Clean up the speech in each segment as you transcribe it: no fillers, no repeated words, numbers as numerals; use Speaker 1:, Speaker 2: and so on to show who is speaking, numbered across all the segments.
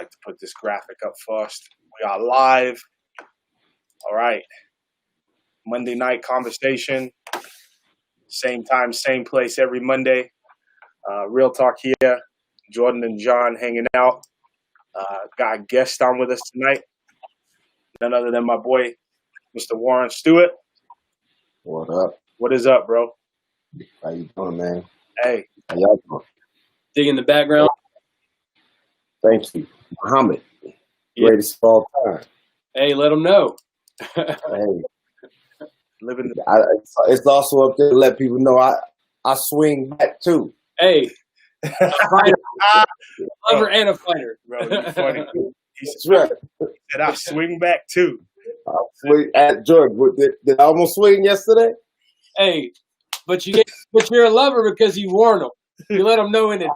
Speaker 1: like to put this graphic up first. We are live. All right. Monday night conversation. Same time, same place every Monday. Real talk here. Jordan and John hanging out. Got a guest on with us tonight. None other than my boy, Mr. Warren Stewart.
Speaker 2: What up?
Speaker 1: What is up, bro?
Speaker 2: How you doing, man?
Speaker 1: Hey.
Speaker 2: How y'all doing?
Speaker 3: Dig in the background.
Speaker 2: Thank you. Muhammad. Greatest of all time.
Speaker 3: Hey, let them know.
Speaker 2: Hey.
Speaker 1: Living
Speaker 2: it's also up there to let people know I swing back too.
Speaker 3: Hey. A fighter. Lover and a fighter.
Speaker 1: Bro, you're funny.
Speaker 2: That's right.
Speaker 1: He said I swing back too.
Speaker 2: I swing at Jordan. Did I almost swing yesterday?
Speaker 3: Hey, but you're a lover because you warn them. You let them know in it.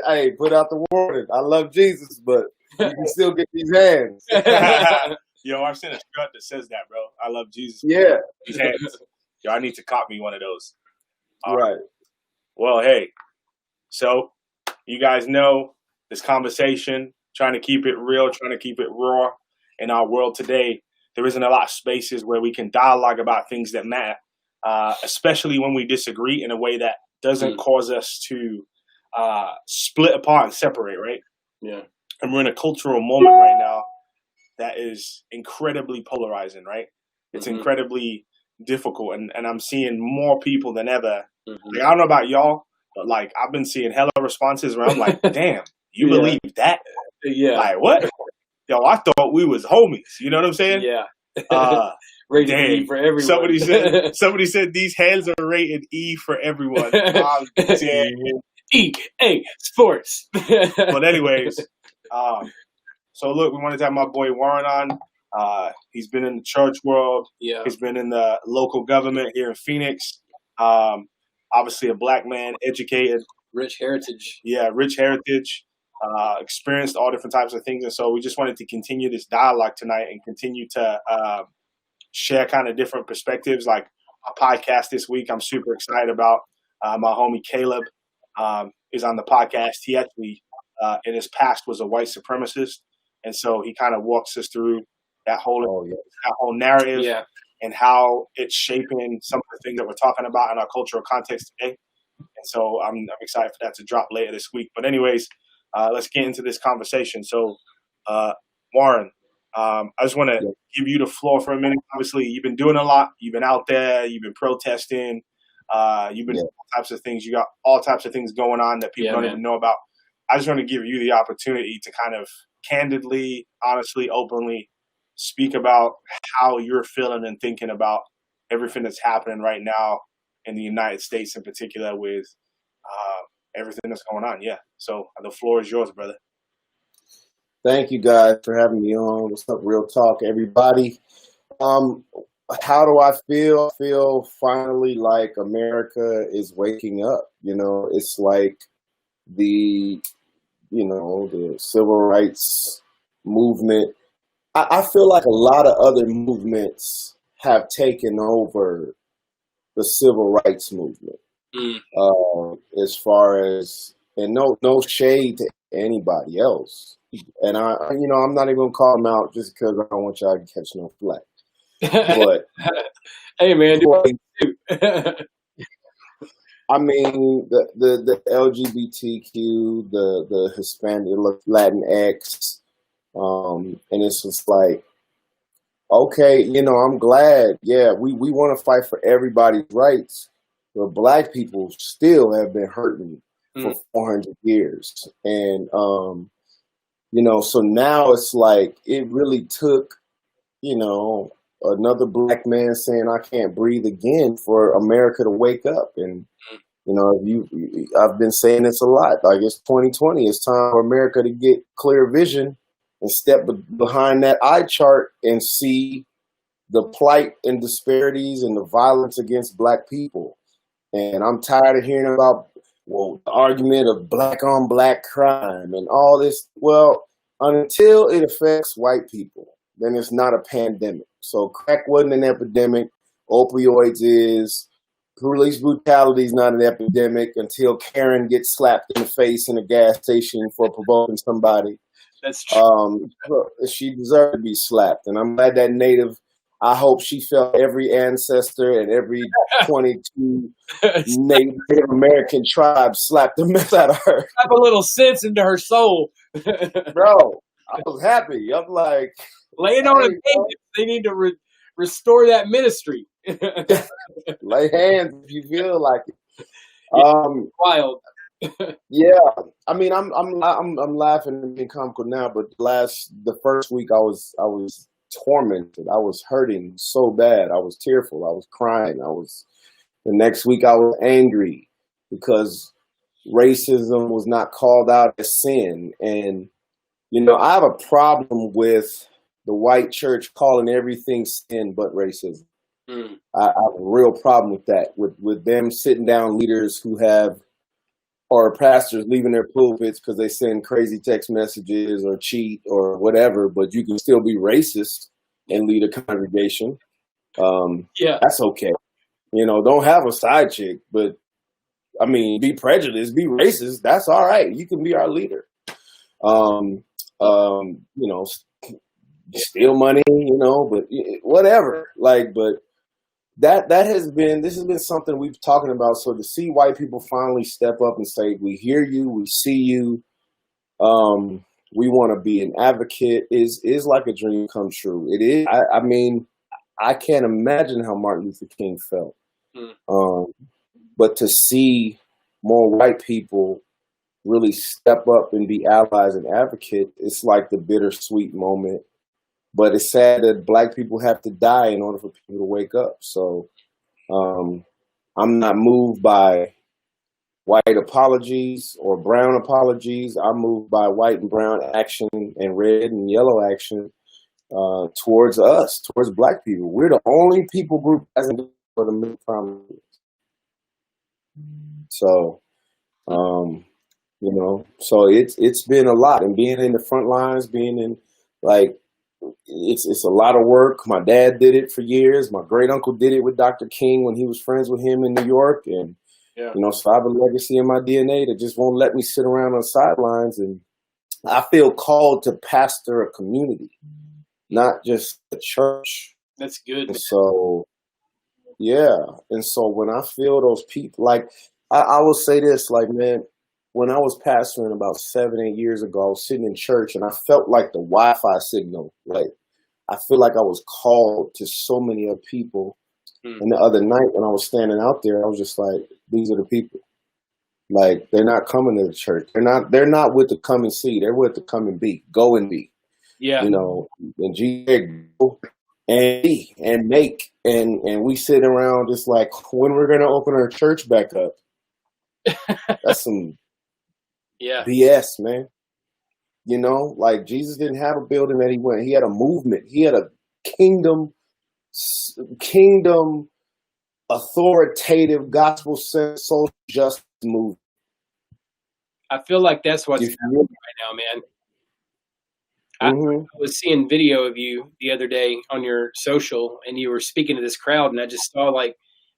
Speaker 2: Hey, put out the warning. I love Jesus, but you can still get these hands.
Speaker 1: Yo, I've seen a shirt that says that, bro. I love Jesus.
Speaker 2: Yeah.
Speaker 1: These hands. Yo, I need to cop me one of those.
Speaker 2: Right.
Speaker 1: Well, hey. So, you guys know this conversation, trying to keep it real, trying to keep it raw in our world today. There isn't a lot of spaces where we can dialogue about things that matter, especially when we disagree in a way that doesn't cause us to split apart and separate, right?
Speaker 3: Yeah.
Speaker 1: And we're in a cultural moment right now that is incredibly polarizing, right? It's incredibly difficult. And I'm seeing more people than ever. Like, I don't know about y'all, but like I've been seeing hella responses where I'm like, damn, you believe that?
Speaker 3: Yeah.
Speaker 1: Like, what? Yo, I thought we was homies. You know what I'm saying?
Speaker 3: Yeah. Rated E for everyone.
Speaker 1: Somebody said these hands are rated E for everyone.
Speaker 3: EA Sports.
Speaker 1: But anyways, so look, we wanted to have my boy Warren on. He's been in the church world.
Speaker 3: Yeah.
Speaker 1: He's been in the local government here in Phoenix. Obviously a black man, educated.
Speaker 3: Rich heritage.
Speaker 1: Yeah, rich heritage. Experienced all different types of things. And so we just wanted to continue this dialogue tonight and continue to share kind of different perspectives. Like a podcast this week I'm super excited about. My homie Caleb is on the podcast. He actually, in his past, was a white supremacist. And so he kind of walks us through that whole narrative and how it's shaping some of the things that we're talking about in our cultural context today. And so I'm excited for that to drop later this week. But anyways, let's get into this conversation. So, Warren, I just want to give you the floor for a minute. Obviously, you've been doing a lot. You've been out there. You've been protesting. You've been doing all types of things. You got all types of things going on that people don't even know about. I just want to give you the opportunity to kind of candidly, honestly, openly speak about how you're feeling and thinking about everything that's happening right now in the United States in particular with everything that's going on. Yeah. So the floor is yours, brother.
Speaker 2: Thank you guys for having me on. What's up, Real Talk, everybody? How do I feel? I feel finally like America is waking up. You know, it's like the civil rights movement. I feel like a lot of other movements have taken over the civil rights movement. As far as, and no shade to anybody else. And I'm not even gonna call them out just because I don't want y'all to catch no flack. But
Speaker 3: hey man,
Speaker 2: I mean the LGBTQ, the Hispanic, Latinx, and it's just like, okay, I'm glad. Yeah, we want to fight for everybody's rights, but black people still have been hurting for 400 years. And, so now it's like, it really took, another black man saying, I can't breathe again for America to wake up. And, I've been saying this a lot, like it's 2020, it's time for America to get clear vision and step behind that eye chart and see the plight and disparities and the violence against black people. And I'm tired of hearing about, the argument of black on black crime and all this. Well, until it affects white people, then it's not a pandemic. So crack wasn't an epidemic. Opioids is. police brutality is not an epidemic until Karen gets slapped in the face in a gas station for provoking somebody.
Speaker 3: That's true.
Speaker 2: She deserved to be slapped, and I'm glad that Native. I hope she felt every ancestor and every 22 Native American tribe slapped the mess out of her.
Speaker 3: Have a little sense into her soul.
Speaker 2: Bro, I was happy. I'm like,
Speaker 3: laying on a page. They need to restore that ministry.
Speaker 2: lay hands if you feel like it.
Speaker 3: Wild.
Speaker 2: Yeah, I mean, I'm laughing and being comical now, but the first week I was tormented. I was hurting so bad. I was tearful. I was crying. The next week I was angry because racism was not called out as sin. And, I have a problem with the white church calling everything sin but racism. I have a real problem with that, with them sitting down leaders or pastors leaving their pulpits because they send crazy text messages or cheat or whatever, but you can still be racist and lead a congregation. That's okay. Don't have a side chick, but I mean, be prejudiced, be racist. That's all right. You can be our leader. Steal money, but whatever. But this has been something we've been talking about. So to see white people finally step up and say, we hear you, we see you, we want to be an advocate is like a dream come true. It is. I mean, I can't imagine how Martin Luther King felt. But to see more white people really step up and be allies and advocates, it's like the bittersweet moment. But it's sad that Black people have to die in order for people to wake up. So I'm not moved by white apologies or brown apologies. I'm moved by white and brown action and red and yellow action towards us, towards Black people. We're the only people group that hasn't done for the middle promise. So, so it's been a lot, and being in the front lines, being in it's a lot of work. My dad did it for years. My great uncle did it with Dr. King when he was friends with him in New York. And, so I have a legacy in my DNA that just won't let me sit around on the sidelines. And I feel called to pastor a community, not just a church.
Speaker 3: That's good.
Speaker 2: And so, And so when I feel those people, I will say this, man, when I was pastoring about 7-8 years ago, I was sitting in church and I felt like the Wi-Fi signal. I feel like I was called to so many other people. And the other night when I was standing out there, I was just like, these are the people. They're not coming to the church. They're not with the come and see. They're with the come and be. Go and be.
Speaker 3: Yeah.
Speaker 2: And Jesus, go and be and make. And we sit around just like, when we're going to open our church back up. That's some BS, man. Jesus didn't have a building that he went. He had a movement. He had a kingdom authoritative gospel social justice movement.
Speaker 3: I feel like that's what's happening right now, man. I was seeing video of you the other day on your social, and you were speaking to this crowd, and I just saw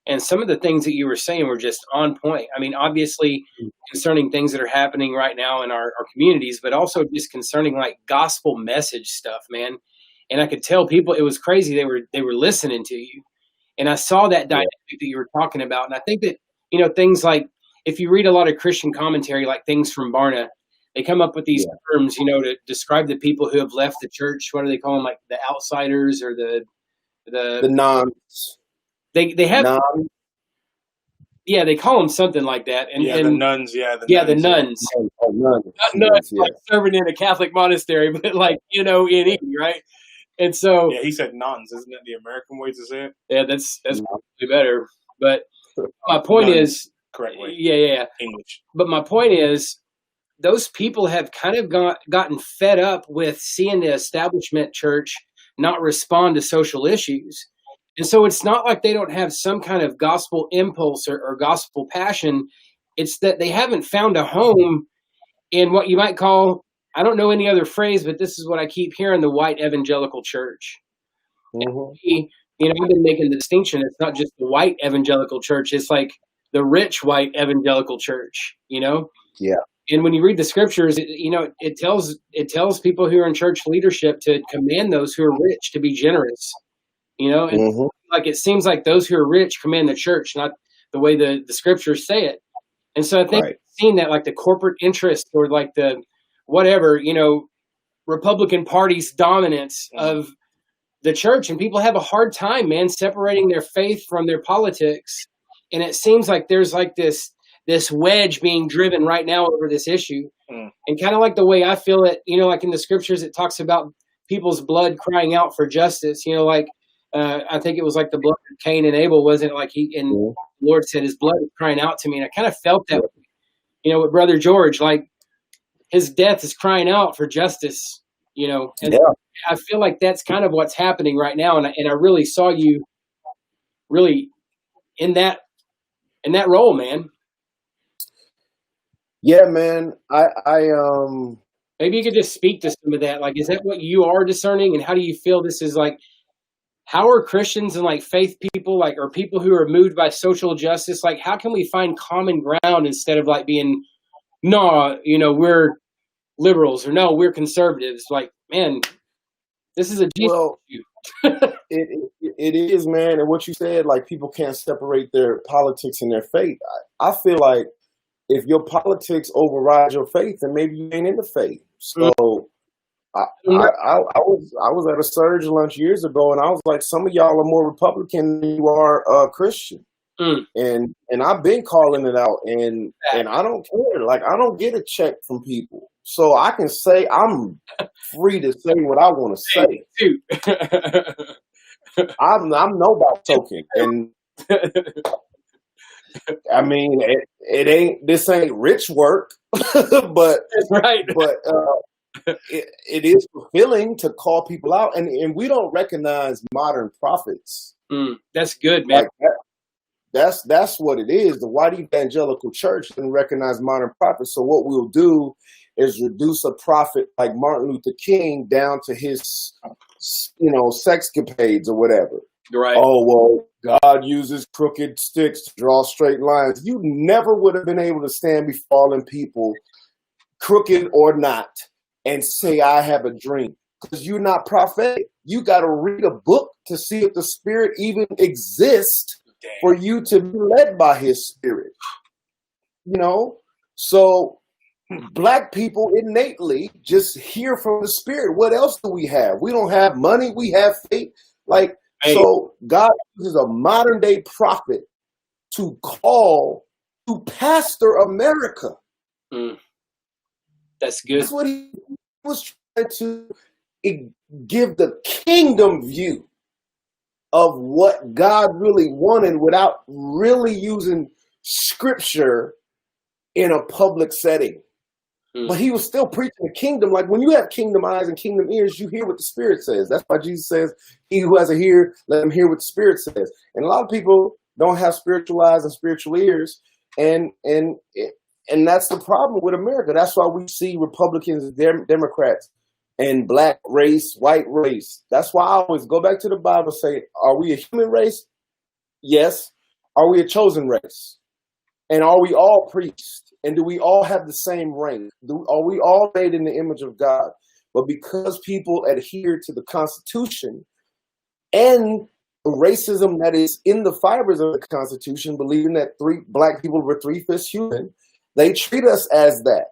Speaker 3: and some of the things that you were saying were just on point. I mean, obviously concerning things that are happening right now in our communities, but also just concerning gospel message stuff, man. And I could tell people, it was crazy. They were listening to you. And I saw that dynamic that you were talking about. And I think that, things like, if you read a lot of Christian commentary, like things from Barna, they come up with these terms, to describe the people who have left the church. What do they call them? Like the outsiders or the
Speaker 2: nones.
Speaker 3: They have, they call them something like that. And
Speaker 1: the nuns,
Speaker 3: the nuns. Not nuns, serving in a Catholic monastery, but in E, right? And so,
Speaker 1: he said nuns. Isn't that the American way to say it?
Speaker 3: Yeah, that's probably better. But my point is,
Speaker 1: correct way.
Speaker 3: Yeah.
Speaker 1: English.
Speaker 3: But my point is, those people have kind of gotten fed up with seeing the establishment church not respond to social issues. And so it's not like they don't have some kind of gospel impulse or gospel passion. It's that they haven't found a home in what you might call, I don't know any other phrase, but this is what I keep hearing, the white evangelical church. I've been making the distinction. It's not just the white evangelical church. It's like the rich white evangelical church,
Speaker 2: Yeah.
Speaker 3: And when you read the scriptures, it tells people who are in church leadership to command those who are rich to be generous, and like it seems like those who are rich command the church, not the way the scriptures say it. And so I think seeing that, like the corporate interest or like the whatever, Republican Party's dominance of the church, and people have a hard time, man, separating their faith from their politics. And it seems like there's like this wedge being driven right now over this issue. And kind of like the way I feel it, like in the scriptures, it talks about people's blood crying out for justice, like I think it was like the blood of Cain and Abel, wasn't it? Like the Lord said his blood is crying out to me. And I kind of felt that, with Brother George, like his death is crying out for justice, and I feel like that's kind of what's happening right now. And I really saw you really in that role, man.
Speaker 2: Yeah, man.
Speaker 3: Maybe you could just speak to some of that. Like, is that what you are discerning? And how do you feel this is like, how are Christians and like faith people, like, or people who are moved by social justice, like, how can we find common ground instead of like being, no, we're liberals, or no, we're conservatives? Like, man, this is a
Speaker 2: issue. It is, man. And what you said, like, people can't separate their politics and their faith. I feel like if your politics overrides your faith, then maybe you ain't in the faith. So I was at a Surge lunch years ago, and I was like, some of y'all are more Republican than you are Christian. And I've been calling it out, and I don't care. Like, I don't get a check from people, so I can say I'm free to say what I want to say. I'm nobody token, and I mean, this ain't rich work, but
Speaker 3: right.
Speaker 2: But it is fulfilling to call people out, and we don't recognize modern prophets.
Speaker 3: That's good, man.
Speaker 2: Like that's what it is. The white evangelical church doesn't recognize modern prophets. So what we'll do is reduce a prophet like Martin Luther King down to his, sexcapades or whatever.
Speaker 3: Right.
Speaker 2: Oh, well, God uses crooked sticks to draw straight lines. You never would have been able to stand before fallen people, crooked or not, and say, I have a dream. Because you're not prophetic. You got to read a book to see if the Spirit even exists for you to be led by his Spirit. So Black people innately just hear from the Spirit. What else do we have? We don't have money. We have faith. Like, so God uses a modern day prophet to call to pastor America.
Speaker 3: That's good.
Speaker 2: That's what he was trying to give the kingdom view of what God really wanted without really using scripture in a public setting. But he was still preaching the kingdom. Like, when you have kingdom eyes and kingdom ears, you hear what the Spirit says. That's why Jesus says, he who has a ear, let him hear what the Spirit says. And a lot of people don't have spiritual eyes and spiritual ears. And that's the problem with America. That's why we see Republicans, Democrats, and Black race, white race. That's why I always go back to the Bible and say, are we a human race? Yes. Are we a chosen race? And are we all priests? And do we all have the same rank? Are we all made in the image of God? But because people adhere to the Constitution and the racism that is in the fibers of the Constitution, believing that Black people were 3/5 human, they treat us as that.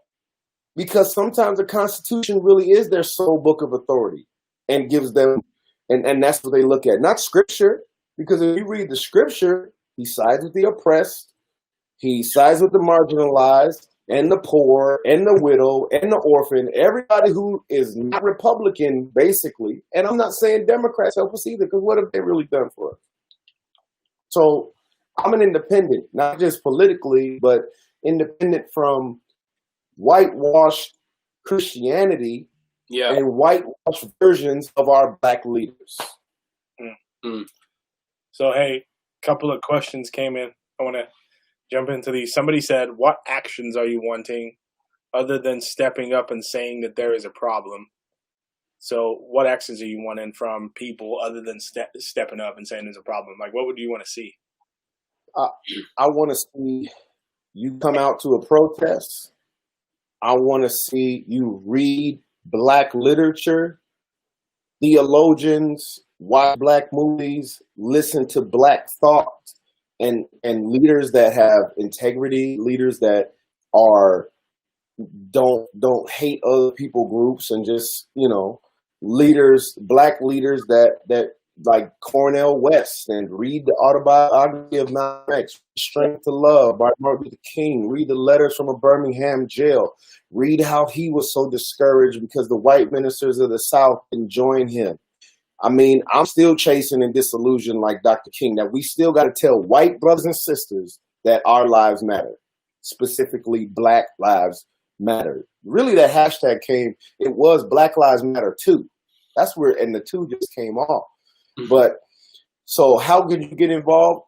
Speaker 2: Because sometimes the Constitution really is their sole book of authority and gives them, and that's what they look at. Not scripture, because if you read the scripture, he sides with the oppressed, he sides with the marginalized and the poor and the widow and the orphan, everybody who is not Republican, basically. And I'm not saying Democrats help us either, because what have they really done for us? So I'm an independent, not just politically, but independent from whitewashed Christianity and whitewashed versions of our Black leaders.
Speaker 1: So, hey, a couple of questions came in. I want to jump into these. Somebody said, what actions are you wanting other than stepping up and saying that there is a problem? So what actions are you wanting from people other than stepping up and saying there's a problem? Like, what would you want to see?
Speaker 2: I want to see you come out to a protest. I want to see you read Black literature, theologians, watch Black movies, listen to Black thought, and leaders that have integrity, leaders that are don't hate other people groups, and just, leaders, Black leaders that like Cornel West, and read the autobiography of Malcolm X, Strength to Love by Martin Luther King, read the letters from a Birmingham jail, read how he was so discouraged because the white ministers of the South didn't join him. I mean, I'm still chasing and disillusioned like Dr. King, that we still got to tell white brothers and sisters that our lives matter, specifically Black lives matter. Really, that hashtag came, it was Black Lives Matter too. That's where, and the two just came off. But so how could you get involved?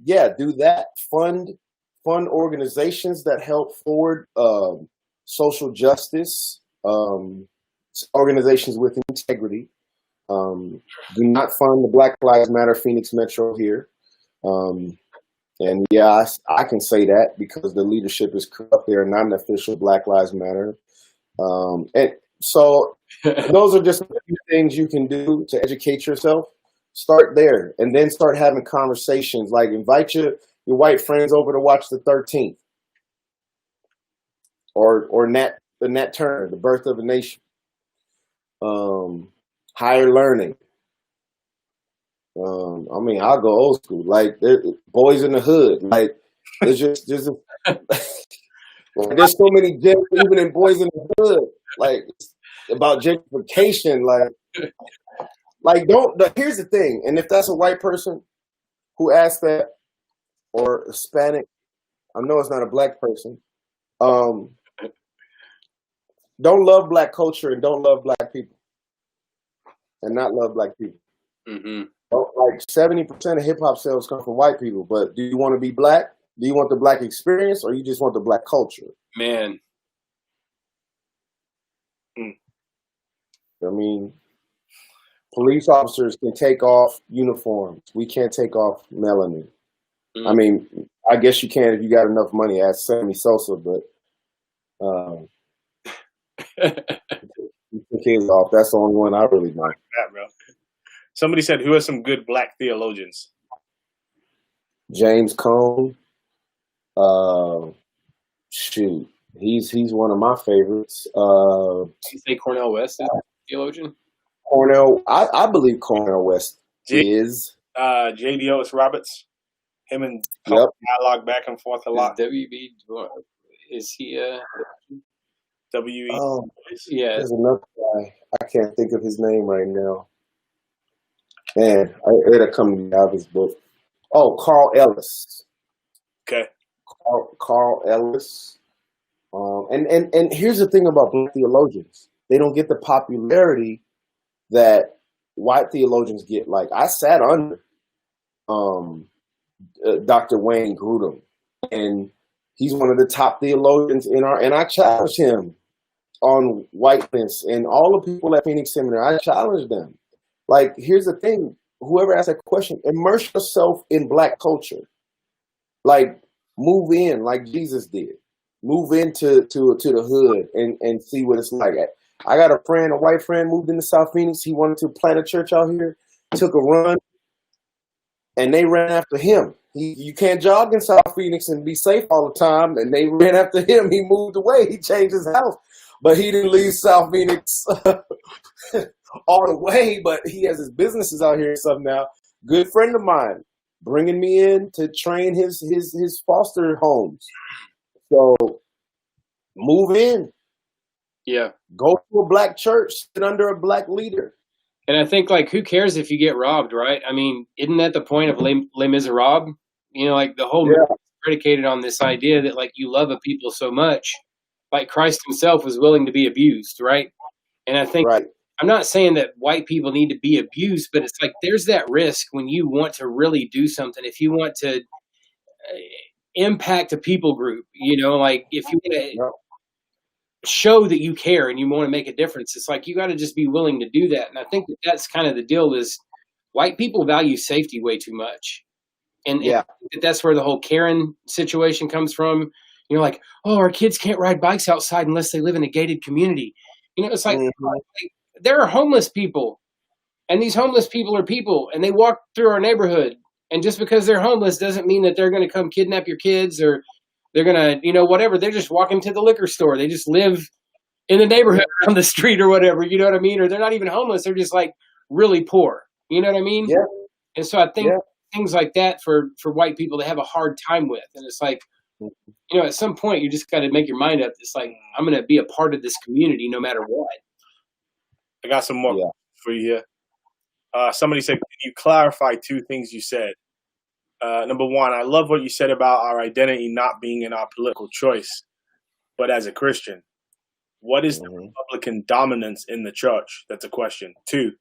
Speaker 2: Yeah, do that. Fund organizations that help forward social justice, organizations with integrity. Do not fund the Black Lives Matter Phoenix Metro here. And yeah, I can say that because the leadership is corrupt. They are not an official Black Lives Matter. And so those are just a few things you can do to educate yourself. Start there, and then start having conversations. Like, invite your white friends over to watch the 13th, or Nat Turner, The Birth of a Nation. Higher learning. I mean, I'll go old school. Like, Boys in the Hood. Like, there's there's so many gems even in Boys in the Hood. Like, about gentrification. Here's the thing, and if that's a white person who asked that, or Hispanic, I know it's not a Black person, don't love Black culture and don't love Black people, and not love Black people.
Speaker 3: Mm-hmm.
Speaker 2: Like 70% of hip hop sales come from white people, but do you want to be Black? Do you want the Black experience, or you just want the Black culture?
Speaker 3: Man.
Speaker 2: I mean, police officers can take off uniforms. We can't take off melanin. I mean, I guess you can if you got enough money. Ask Sammy Sosa, but kids off. That's the only one I really like.
Speaker 1: Yeah, bro. Somebody said, who are some good Black theologians?
Speaker 2: James Cone. Shoot, he's one of my favorites.
Speaker 3: You say Cornel West is a theologian?
Speaker 2: Cornel, I believe Cornel West is.
Speaker 1: J.D. Otis Roberts. Him and dialogue back and forth a lot.
Speaker 3: W.B. Is he
Speaker 1: W.E.
Speaker 2: Oh,
Speaker 3: yeah.
Speaker 2: There's another guy. I can't think of his name right now. Man, it'll come to me out of his book. Oh, Carl Ellis.
Speaker 1: Okay.
Speaker 2: Carl Ellis. And here's the thing about Black theologians. They don't get the popularity that white theologians get. Like, I sat under Dr. Wayne Grudem, and he's one of the top theologians and I challenged him on whiteness, and all the people at Phoenix Seminary, I challenged them. Like, here's the thing, whoever asked that question, immerse yourself in Black culture. Like, move in like Jesus did. Move into the hood and see what it's like. I got a white friend, moved into South Phoenix. He wanted to plant a church out here, took a run, and they ran after him. You can't jog in South Phoenix and be safe all the time, and they ran after him. He moved away. He changed his house, but he didn't leave South Phoenix all the way, but he has his businesses out here and stuff now. Good friend of mine, bringing me in to train his foster homes. So move in.
Speaker 3: Yeah. Go
Speaker 2: to a Black church, sit under a Black leader.
Speaker 3: And I think, like, who cares if you get robbed, right? I mean, isn't that the point of Les Miserables? You know, like, the whole movie is predicated on this idea that, like, you love a people so much, like Christ himself was willing to be abused, right? And I think, I'm not saying that white people need to be abused, but it's like there's that risk when you want to really do something. If you want to impact a people group, you know, like if you want to show that you care and you want to make a difference. It's like you got to just be willing to do that. And I think that that's kind of the deal is white people value safety way too much. And I think that's where the whole Karen situation comes from. You know, like, oh, our kids can't ride bikes outside unless they live in a gated community. You know, it's like, there are homeless people, and these homeless people are people, and they walk through our neighborhood. And just because they're homeless doesn't mean that they're going to come kidnap your kids or they're going to, you know, whatever. They're just walking to the liquor store. They just live in the neighborhood on the street or whatever, you know what I mean? Or they're not even homeless. They're just like really poor. You know what I mean?
Speaker 2: Yeah.
Speaker 3: And so I think things like that for white people, they have a hard time with. And it's like, you know, at some point you just got to make your mind up. It's like, I'm going to be a part of this community no matter what.
Speaker 1: I got some more for you here. Somebody said, can you clarify two things you said? Number one, I love what you said about our identity not being in our political choice, but as a Christian. What is the Republican dominance in the church? That's a question. Two,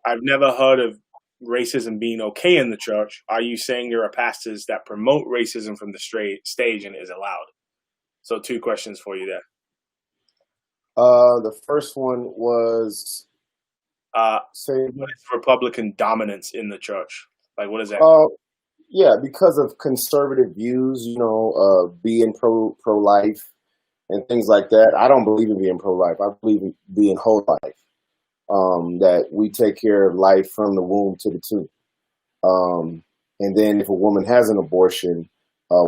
Speaker 1: I've never heard of racism being okay in the church. Are you saying there are pastors that promote racism from the stage and is allowed? So two questions for you there.
Speaker 2: The first one was
Speaker 1: what is Republican dominance in the church? Like, what is that?
Speaker 2: Yeah, because of conservative views, you know, being pro-life and things like that. I don't believe in being pro-life. I believe in being whole life. That we take care of life from the womb to the tomb. And then if a woman has an abortion,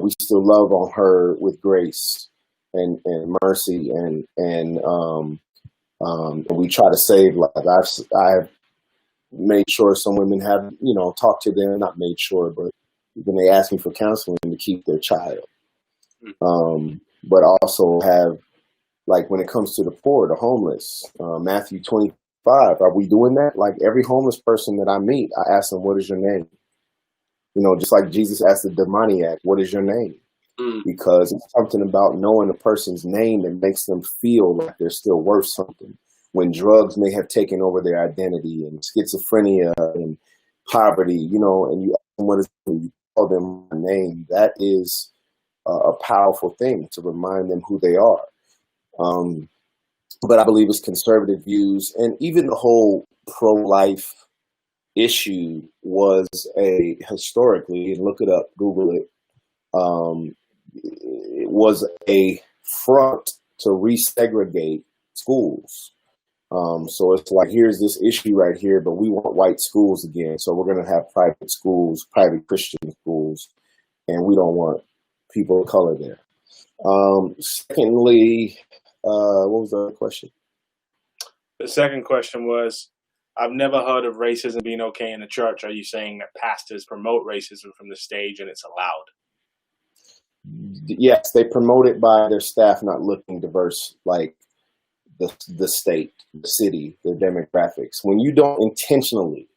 Speaker 2: we still love on her with grace and mercy and we try to save lives. I've made sure some women have, you know, talked to them, not made sure, but when they ask me for counseling to keep their child. But also have, like, when it comes to the poor, the homeless, Matthew 25, are we doing that? Like, every homeless person that I meet, I ask them, what is your name? You know, just like Jesus asked the demoniac, what is your name? Because it's something about knowing a person's name that makes them feel like they're still worth something. When drugs may have taken over their identity and schizophrenia and poverty, you know, and you ask them what is it, you call them a name, that is a powerful thing to remind them who they are. But I believe it's conservative views, and even the whole pro-life issue was historically, and look it up, Google it, it was a front to resegregate schools. So it's like, here's this issue right here, but we want white schools again. So we're going to have private schools, private Christian schools, and we don't want people of color there. Secondly, what was the other question?
Speaker 1: The second question was, I've never heard of racism being okay in the church. Are you saying that pastors promote racism from the stage and it's allowed?
Speaker 2: Yes, they promote it by their staff not looking diverse, like the state, the city, the demographics. When you don't intentionally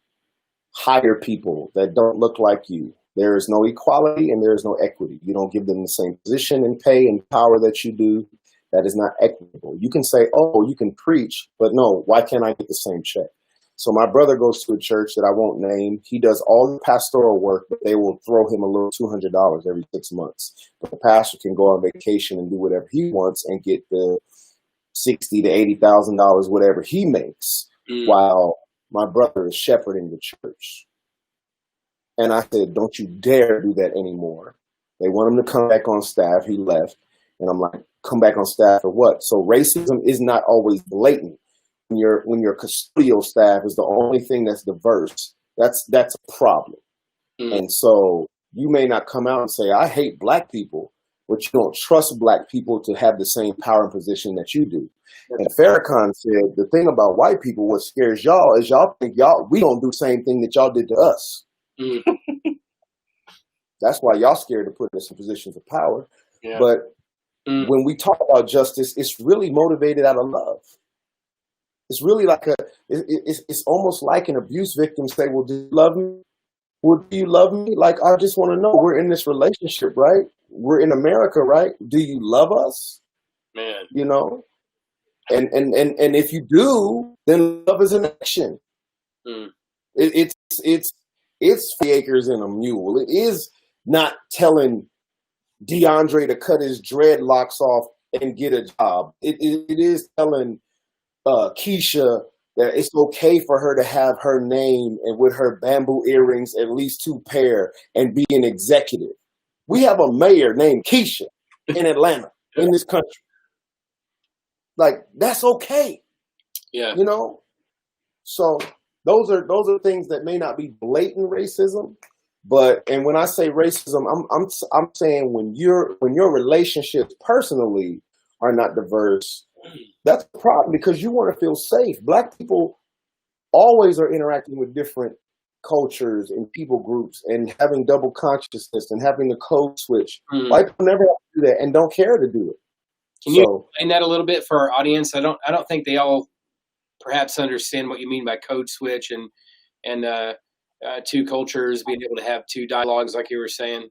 Speaker 2: hire people that don't look like you, there is no equality and there is no equity. You don't give them the same position and pay and power that you do. That is not equitable. You can say, oh, you can preach, but no, why can't I get the same check? So my brother goes to a church that I won't name. He does all the pastoral work, but they will throw him a little $200 every 6 months. But the pastor can go on vacation and do whatever he wants and get the $60,000 to $80,000, whatever he makes, while my brother is shepherding the church. And I said, don't you dare do that anymore. They want him to come back on staff. He left. And I'm like, come back on staff for what? So racism is not always blatant. When your custodial staff is the only thing that's diverse, that's a problem. And so you may not come out and say, I hate black people, but you don't trust black people to have the same power and position that you do. And Farrakhan said, the thing about white people, what scares y'all is y'all think we don't do the same thing that y'all did to us. That's why y'all scared to put us in positions of power. Yeah. But when we talk about justice, it's really motivated out of love. It's really like it's almost like an abuse victim say, well, do you love me? Well, do you love me? Like, I just want to know, we're in this relationship, right? We're in America, right? Do you love us?
Speaker 3: Man.
Speaker 2: You know? And if you do, then love is an action. It's 3 acres and a mule. It is not telling DeAndre to cut his dreadlocks off and get a job. It is telling Keisha that it's okay for her to have her name and with her bamboo earrings, at least 2 pair, and be an executive. We have a mayor named Keisha in Atlanta, in this country. Like, that's okay.
Speaker 3: Yeah.
Speaker 2: You know? So those are things that may not be blatant racism, but, and when I say racism, I'm saying when your relationships personally are not diverse, that's a problem because you want to feel safe. Black people always are interacting with different cultures and people groups and having double consciousness and having the code switch. White people never have to do that and don't care to do it.
Speaker 3: Can you explain that a little bit for our audience? I don't think they all perhaps understand what you mean by code switch and 2 cultures being able to have 2 dialogues, like you were saying.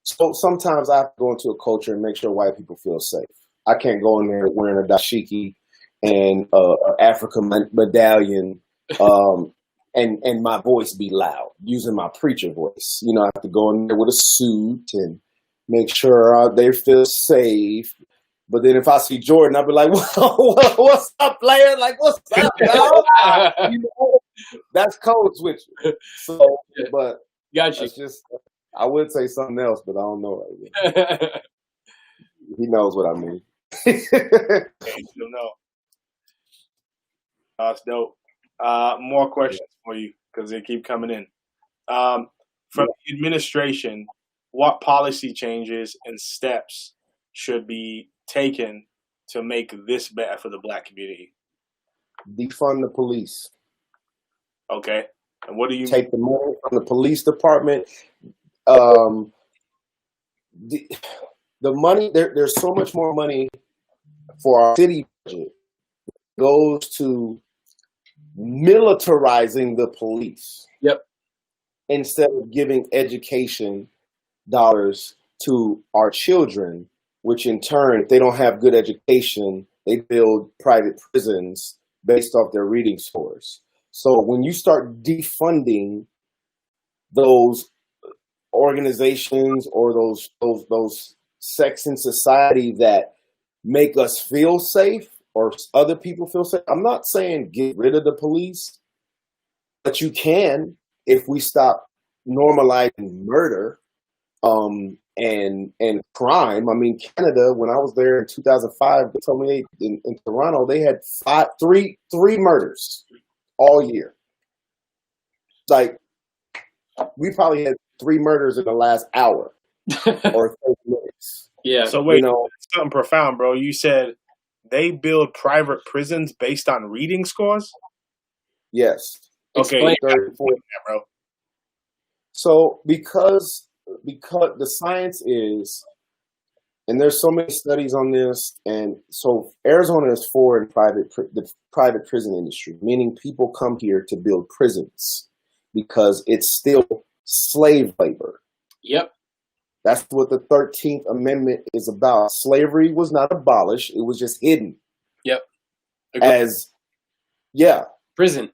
Speaker 2: So sometimes I have to go into a culture and make sure white people feel safe. I can't go in there wearing a dashiki and an African medallion, and my voice be loud, using my preacher voice. You know, I have to go in there with a suit and make sure they feel safe. But then if I see Jordan, I'll be like, what's up, player? Like, what's up, dog? You know, that's code switching. So, but
Speaker 3: Gotcha.
Speaker 2: That's just, I would say something else, but I don't know right yet. He knows what I mean.
Speaker 1: You don't know. That's dope. More questions for you because they keep coming in. From the administration, what policy changes and steps should be taken to make this better for the Black community?
Speaker 2: Defund the police.
Speaker 1: Okay. And what do you
Speaker 2: take the money from the police department? The money, there's so much more money for our city budget goes to militarizing the police.
Speaker 3: Yep.
Speaker 2: Instead of giving education dollars to our children, which in turn, if they don't have good education, they build private prisons based off their reading scores. So when you start defunding those organizations or those sects in society that make us feel safe or other people feel safe, I'm not saying get rid of the police, but you can if we stop normalizing murder and crime. I mean, Canada, when I was there in 2005, they told me in Toronto they had three murders all year. Like, we probably had 3 murders in the last hour or 30 minutes.
Speaker 3: Yeah.
Speaker 1: So wait, something profound, bro. You said they build private prisons based on reading scores?
Speaker 2: Yes.
Speaker 1: Okay.
Speaker 2: Bro. So because the science is, and there's so many studies on this, and so Arizona is for the private prison industry, meaning people come here to build prisons because it's still slave labor.
Speaker 3: Yep.
Speaker 2: That's what the 13th Amendment is about. Slavery was not abolished; it was just hidden.
Speaker 3: Yep.
Speaker 2: Prison,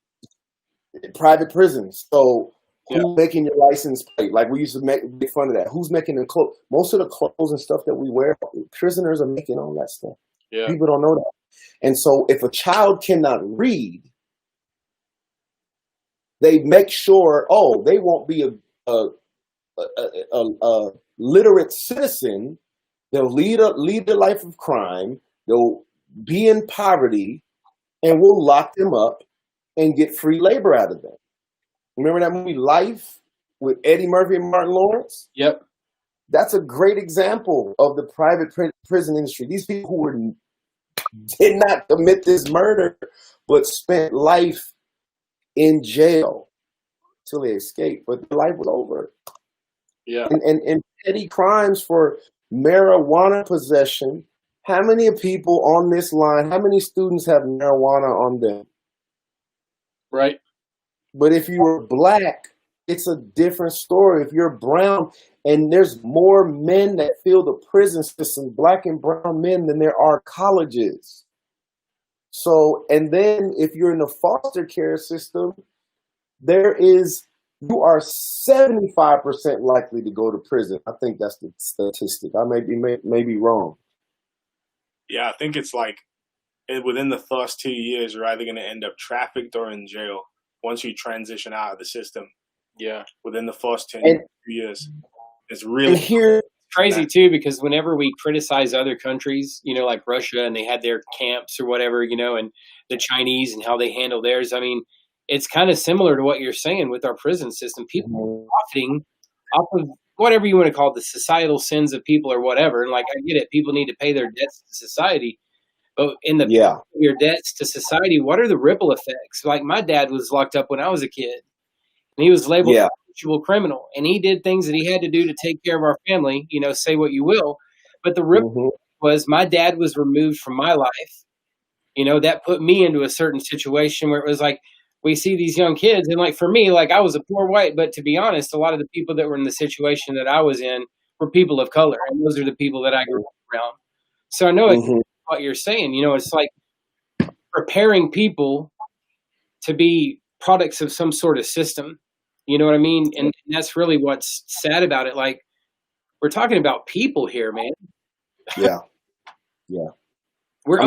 Speaker 2: private prisons. So. Who's making your license plate? Like, we used to make fun of that. Who's making the clothes? Most of the clothes and stuff that we wear, prisoners are making all that stuff.
Speaker 3: Yeah.
Speaker 2: People don't know that. And so if a child cannot read, they make sure, they won't be a literate citizen. They'll lead a life of crime. They'll be in poverty, and we'll lock them up and get free labor out of them. Remember that movie Life with Eddie Murphy and Martin Lawrence?
Speaker 3: Yep.
Speaker 2: That's a great example of the private prison industry. These people who did not commit this murder, but spent life in jail till they escaped, but their life was over.
Speaker 3: Yeah.
Speaker 2: And petty crimes for marijuana possession. How many people on this line, how many students have marijuana on them?
Speaker 3: Right.
Speaker 2: But if you were Black, it's a different story. If you're brown, and there's more men that feel the prison system, Black and brown men, than there are colleges. So, and then if you're in the foster care system, you are 75% likely to go to prison. I think that's the statistic. I may be wrong.
Speaker 1: Yeah, I think it's like within the first 2 years, you're either going to end up trafficked or in jail once you transition out of the system.
Speaker 3: Yeah.
Speaker 1: Within the first 2 years. It's
Speaker 2: And
Speaker 1: really
Speaker 2: here,
Speaker 3: crazy too, because whenever we criticize other countries, you know, like Russia, and they had their camps or whatever, you know, and the Chinese and how they handle theirs. I mean, it's kind of similar to what you're saying with our prison system. People are profiting off of whatever you want to call it, the societal sins of people or whatever. And like, I get it. People need to pay their debts to society. But in the your debts to society, what are the ripple effects? Like my dad was locked up when I was a kid, and he was labeled a habitual criminal, and he did things that he had to do to take care of our family. You know, say what you will, but the ripple was my dad was removed from my life. You know, that put me into a certain situation where it was like we see these young kids, and like for me, like I was a poor white, but to be honest, a lot of the people that were in the situation that I was in were people of color, and those are the people that I grew up around. So I know what you're saying. You know, it's like preparing people to be products of some sort of system. You know what I mean? And that's really what's sad about it. Like, we're talking about people here, man.
Speaker 2: Yeah. We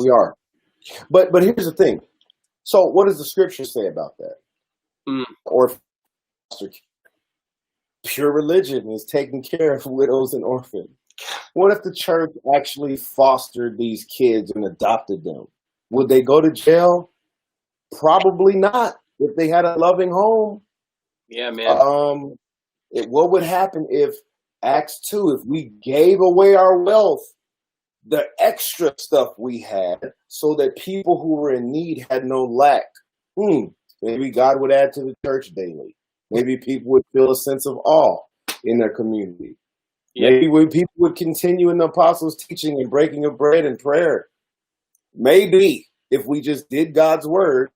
Speaker 2: are. But here's the thing. So what does the scripture say about that? Or pure religion is taking care of widows and orphans. What if the church actually fostered these kids and adopted them? Would they go to jail? Probably not. If they had a loving home.
Speaker 3: Yeah, man.
Speaker 2: What would happen if Acts 2, if we gave away our wealth, the extra stuff we had, so that people who were in need had no lack? Maybe God would add to the church daily. Maybe people would feel a sense of awe in their community. Yeah. Maybe people would continue in the apostles' teaching and breaking of bread and prayer. Maybe if we just did God's word,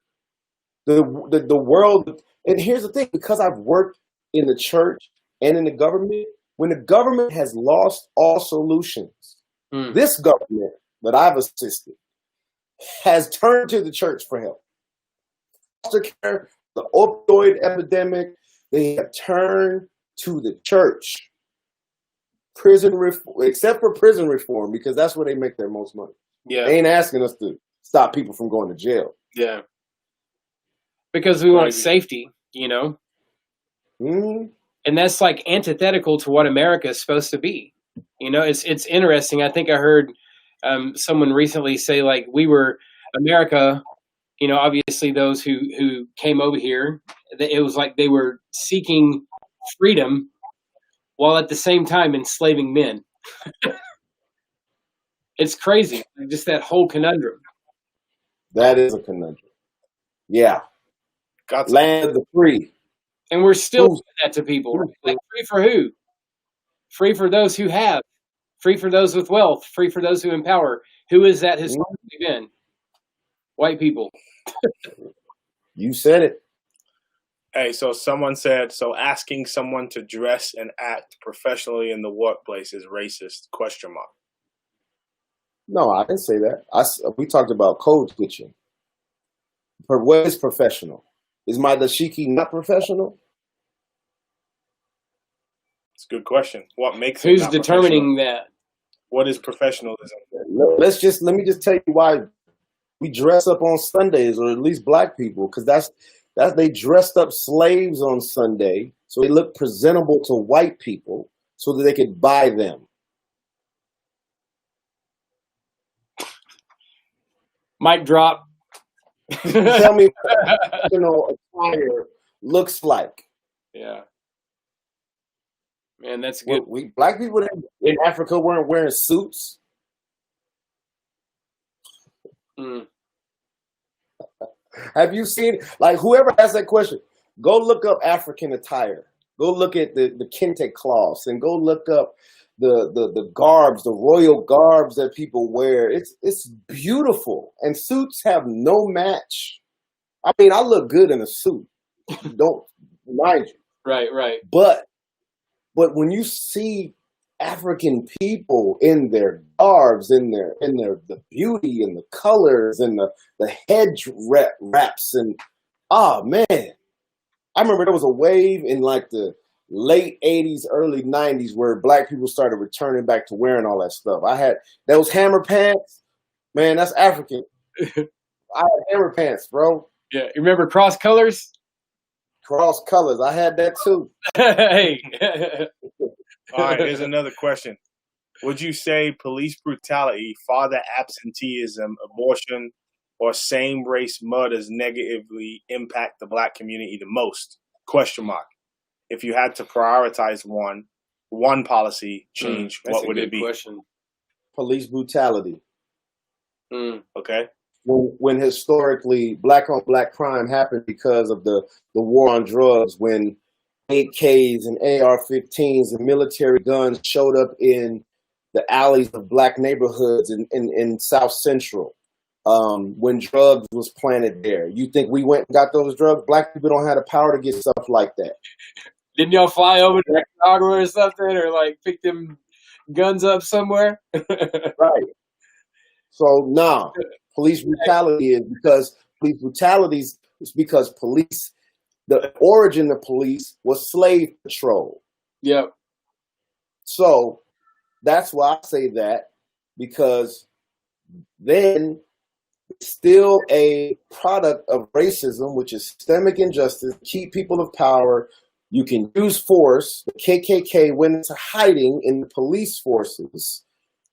Speaker 2: the world. And here's the thing, because I've worked in the church and in the government, when the government has lost all solutions, this government that I've assisted has turned to the church for help. Foster care, the opioid epidemic, they have turned to the church. Prison reform, except for prison reform, because that's where they make their most money. Yeah, they ain't asking us to stop people from going to jail.
Speaker 3: Yeah, because we want safety, you know. And that's like antithetical to what America is supposed to be. You know, it's interesting. I think I heard someone recently say, like, we were America. You know, obviously those who came over here, it was like they were seeking freedom while at the same time enslaving men. It's crazy. Just that whole conundrum.
Speaker 2: That is a conundrum. Yeah. Land of the free.
Speaker 3: And we're still doing that to people. Like, free for who? Free for those who have. Free for those with wealth. Free for those who empower. Who is that historically been? White people.
Speaker 2: You said it.
Speaker 1: Hey, so someone said, so asking someone to dress and act professionally in the workplace is racist, ?
Speaker 2: No, I didn't say that. We talked about code switching. What is professional? Is my dashiki not professional?
Speaker 1: It's a good question. What makes
Speaker 3: Who's determining that?
Speaker 1: What is professionalism?
Speaker 2: Let me just tell you why we dress up on Sundays, or at least black people, because that's they dressed up slaves on Sunday, so they look presentable to white people, so that they could buy them.
Speaker 3: Mic drop.
Speaker 2: Tell me what attire looks like.
Speaker 3: Yeah. Man, that's good.
Speaker 2: Black people in Africa weren't wearing suits. Have you seen, like, whoever asked that question, go look up African attire. Go look at the kente cloths, and go look up the garbs, the royal garbs that people wear. It's beautiful, and suits have no match. I mean, I look good in a suit. Don't mind you.
Speaker 3: Right.
Speaker 2: But when you see African people in their garbs, in the beauty and the colors and the head wraps, and man, I remember there was a wave in like the late 80s, early 90s, where black people started returning back to wearing all that stuff. I had those hammer pants. Man, that's African. I had hammer pants, bro.
Speaker 3: Yeah, you remember cross colors?
Speaker 2: Cross colors. I had that too.
Speaker 3: Hey.
Speaker 1: All right, here's another question. Would you say police brutality, father absenteeism, abortion, or same-race murders negatively impact the black community the most? Question mark. If you had to prioritize one policy change, what would it be?
Speaker 3: Question.
Speaker 2: Police brutality.
Speaker 1: Okay.
Speaker 2: When historically black on black crime happened because of the war on drugs, when AKs and AR-15s and military guns showed up in the alleys of black neighborhoods in South Central, when drugs was planted there. You think we went and got those drugs? Black people don't have the power to get stuff like that.
Speaker 3: Didn't y'all fly over to Chicago or something, or like pick them guns up somewhere?
Speaker 2: Right. So nah, police brutality is because police, the origin of police was slave patrol.
Speaker 3: Yep.
Speaker 2: So that's why I say that, because then it's still a product of racism, which is systemic injustice, keep people of power. You can use force. The KKK went into hiding in the police forces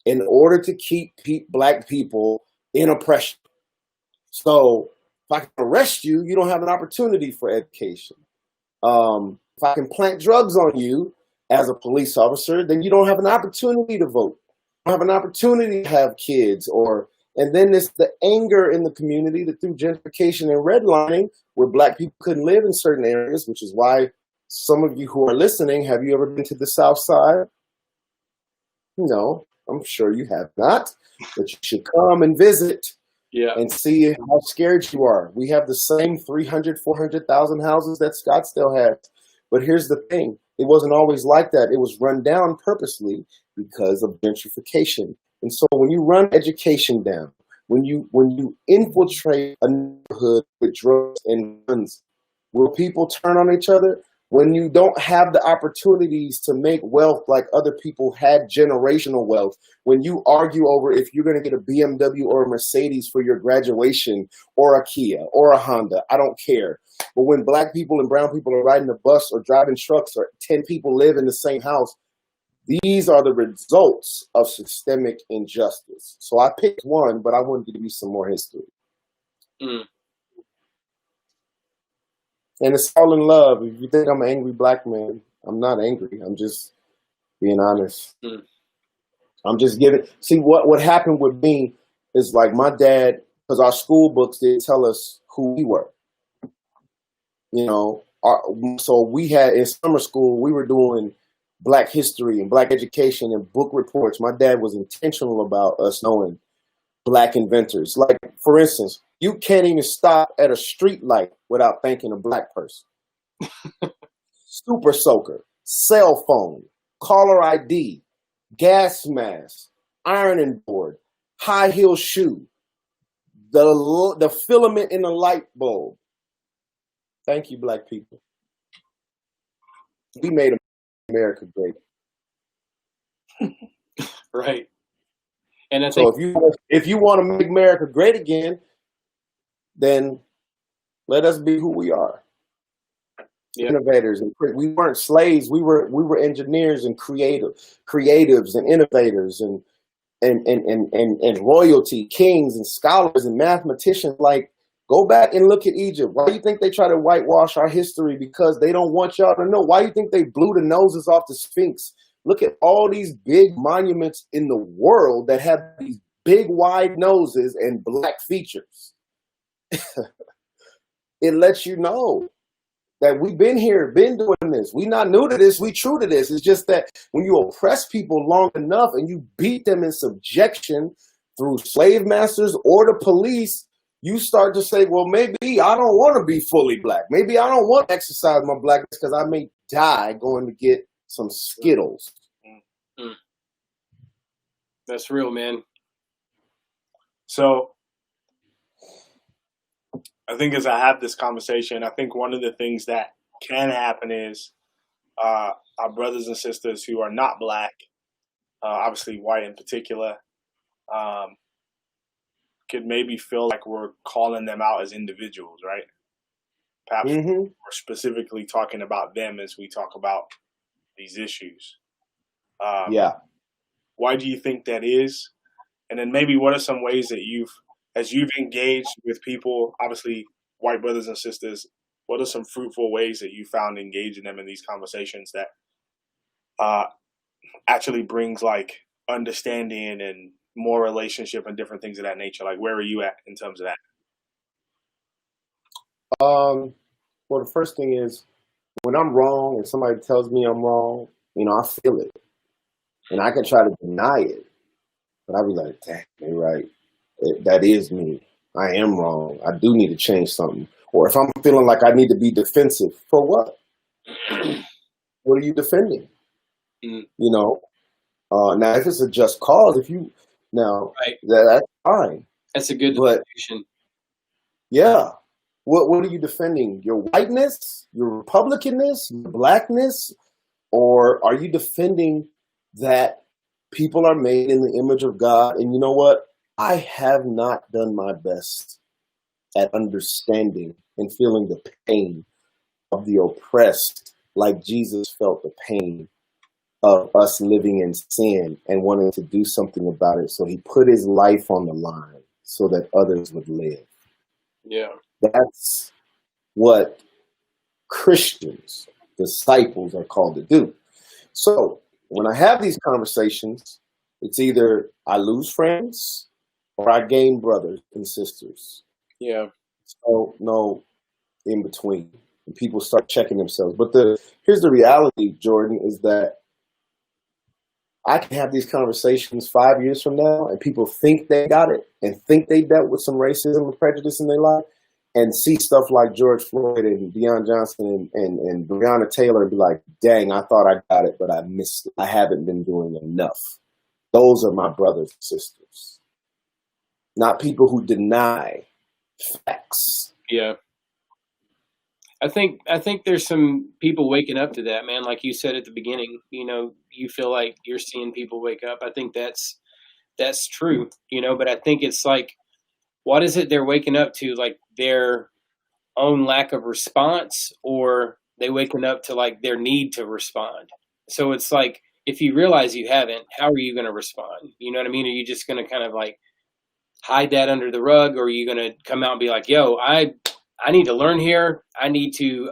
Speaker 2: in order to keep black people in oppression. So if I can arrest you, you don't have an opportunity for education. If I can plant drugs on you as a police officer, then you don't have an opportunity to vote. You don't have an opportunity to have kids. And then there's the anger in the community that through gentrification and redlining, where black people couldn't live in certain areas, which is why some of you who are listening, have you ever been to the South Side? No, I'm sure you have not, but you should come and visit. Yeah. And see how scared you are. We have the same 300, 400,000 houses that Scottsdale has. But here's the thing. It wasn't always like that. It was run down purposely because of gentrification. And so when you run education down, when you infiltrate a neighborhood with drugs and guns, will people turn on each other? When you don't have the opportunities to make wealth like other people had generational wealth, when you argue over if you're going to get a BMW or a Mercedes for your graduation, or a Kia or a Honda, I don't care. But when black people and brown people are riding a bus or driving trucks, or 10 people live in the same house, these are the results of systemic injustice. So I picked one, but I wanted to give you some more history. And it's all in love. If you think I'm an angry black man, I'm not angry. I'm just being honest. I'm just giving. See, what happened with me is, like, my dad, because our school books didn't tell us who we were. You know, so we had, in summer school, we were doing black history and black education and book reports. My dad was intentional about us knowing black inventors. Like, for instance, you can't even stop at a street light without thanking a black person. Super soaker, cell phone, caller ID, gas mask, ironing board, high heel shoe, the filament in the light bulb. Thank you, black people. We made America great.
Speaker 3: Right. And I
Speaker 2: so
Speaker 3: think
Speaker 2: if you want to make America great again, then let us be who we are. Yep. Innovators. We weren't slaves. We were engineers and creatives and innovators and royalty, kings and scholars and mathematicians. Like, go back and look at Egypt. Why do you think they try to whitewash our history? Because they don't want y'all to know. Why do you think they blew the noses off the Sphinx? Look at all these big monuments in the world that have these big wide noses and black features. It lets you know that we've been here, been doing this. We not new to this, we true to this. It's just that when you oppress people long enough and you beat them in subjection through slave masters or the police, you start to say, well, maybe I don't want to be fully black. Maybe I don't want to exercise my blackness because I may die going to get some Skittles.
Speaker 3: That's real, man.
Speaker 1: So I think as I have this conversation, I think one of the things that can happen is our brothers and sisters who are not black, obviously white in particular, could maybe feel like we're calling them out as individuals, right? Perhaps we're specifically talking about them as we talk about these issues. Why do you think that is? And then maybe what are some ways that as you've engaged with people, obviously white brothers and sisters, what are some fruitful ways that you found engaging them in these conversations that actually brings like understanding and more relationship and different things of that nature? Like, where are you at in terms of that?
Speaker 2: Well, the first thing is when I'm wrong and somebody tells me I'm wrong, I feel it. And I can try to deny it, but I'll be like, dang, you're right. That is me. I am wrong. I do need to change something. Or if I'm feeling like I need to be defensive, for what? What are you defending? Now, if it's a just cause, that's fine.
Speaker 3: That's a good definition.
Speaker 2: Yeah. What are you defending? Your whiteness, your Republicanness, your blackness, or are you defending that people are made in the image of God? And you know what? I have not done my best at understanding and feeling the pain of the oppressed like Jesus felt the pain of us living in sin and wanting to do something about it. So he put his life on the line so that others would live.
Speaker 3: Yeah.
Speaker 2: That's what Christians, disciples, are called to do. So when I have these conversations, it's either I lose friends or I gain brothers and sisters.
Speaker 3: Yeah.
Speaker 2: So no in between. And people start checking themselves. But here's the reality, Jordan, is that I can have these conversations 5 years from now and people think they got it and think they dealt with some racism and prejudice in their life and see stuff like George Floyd and Deion Johnson and Breonna Taylor and be like, dang, I thought I got it, but I missed it. I haven't been doing enough. Those are my brothers and sisters, not people who deny facts.
Speaker 3: Yeah. I think there's some people waking up to that, man. Like you said at the beginning, you feel like you're seeing people wake up. I think that's true, but I think it's like, what is it they're waking up to? Like their own lack of response, or they waking up to like their need to respond? So it's like, if you realize you haven't, how are you going to respond? You know what I mean? Are you just going to kind of like hide that under the rug, or are you going to come out and be like, yo, I need to learn here. I need to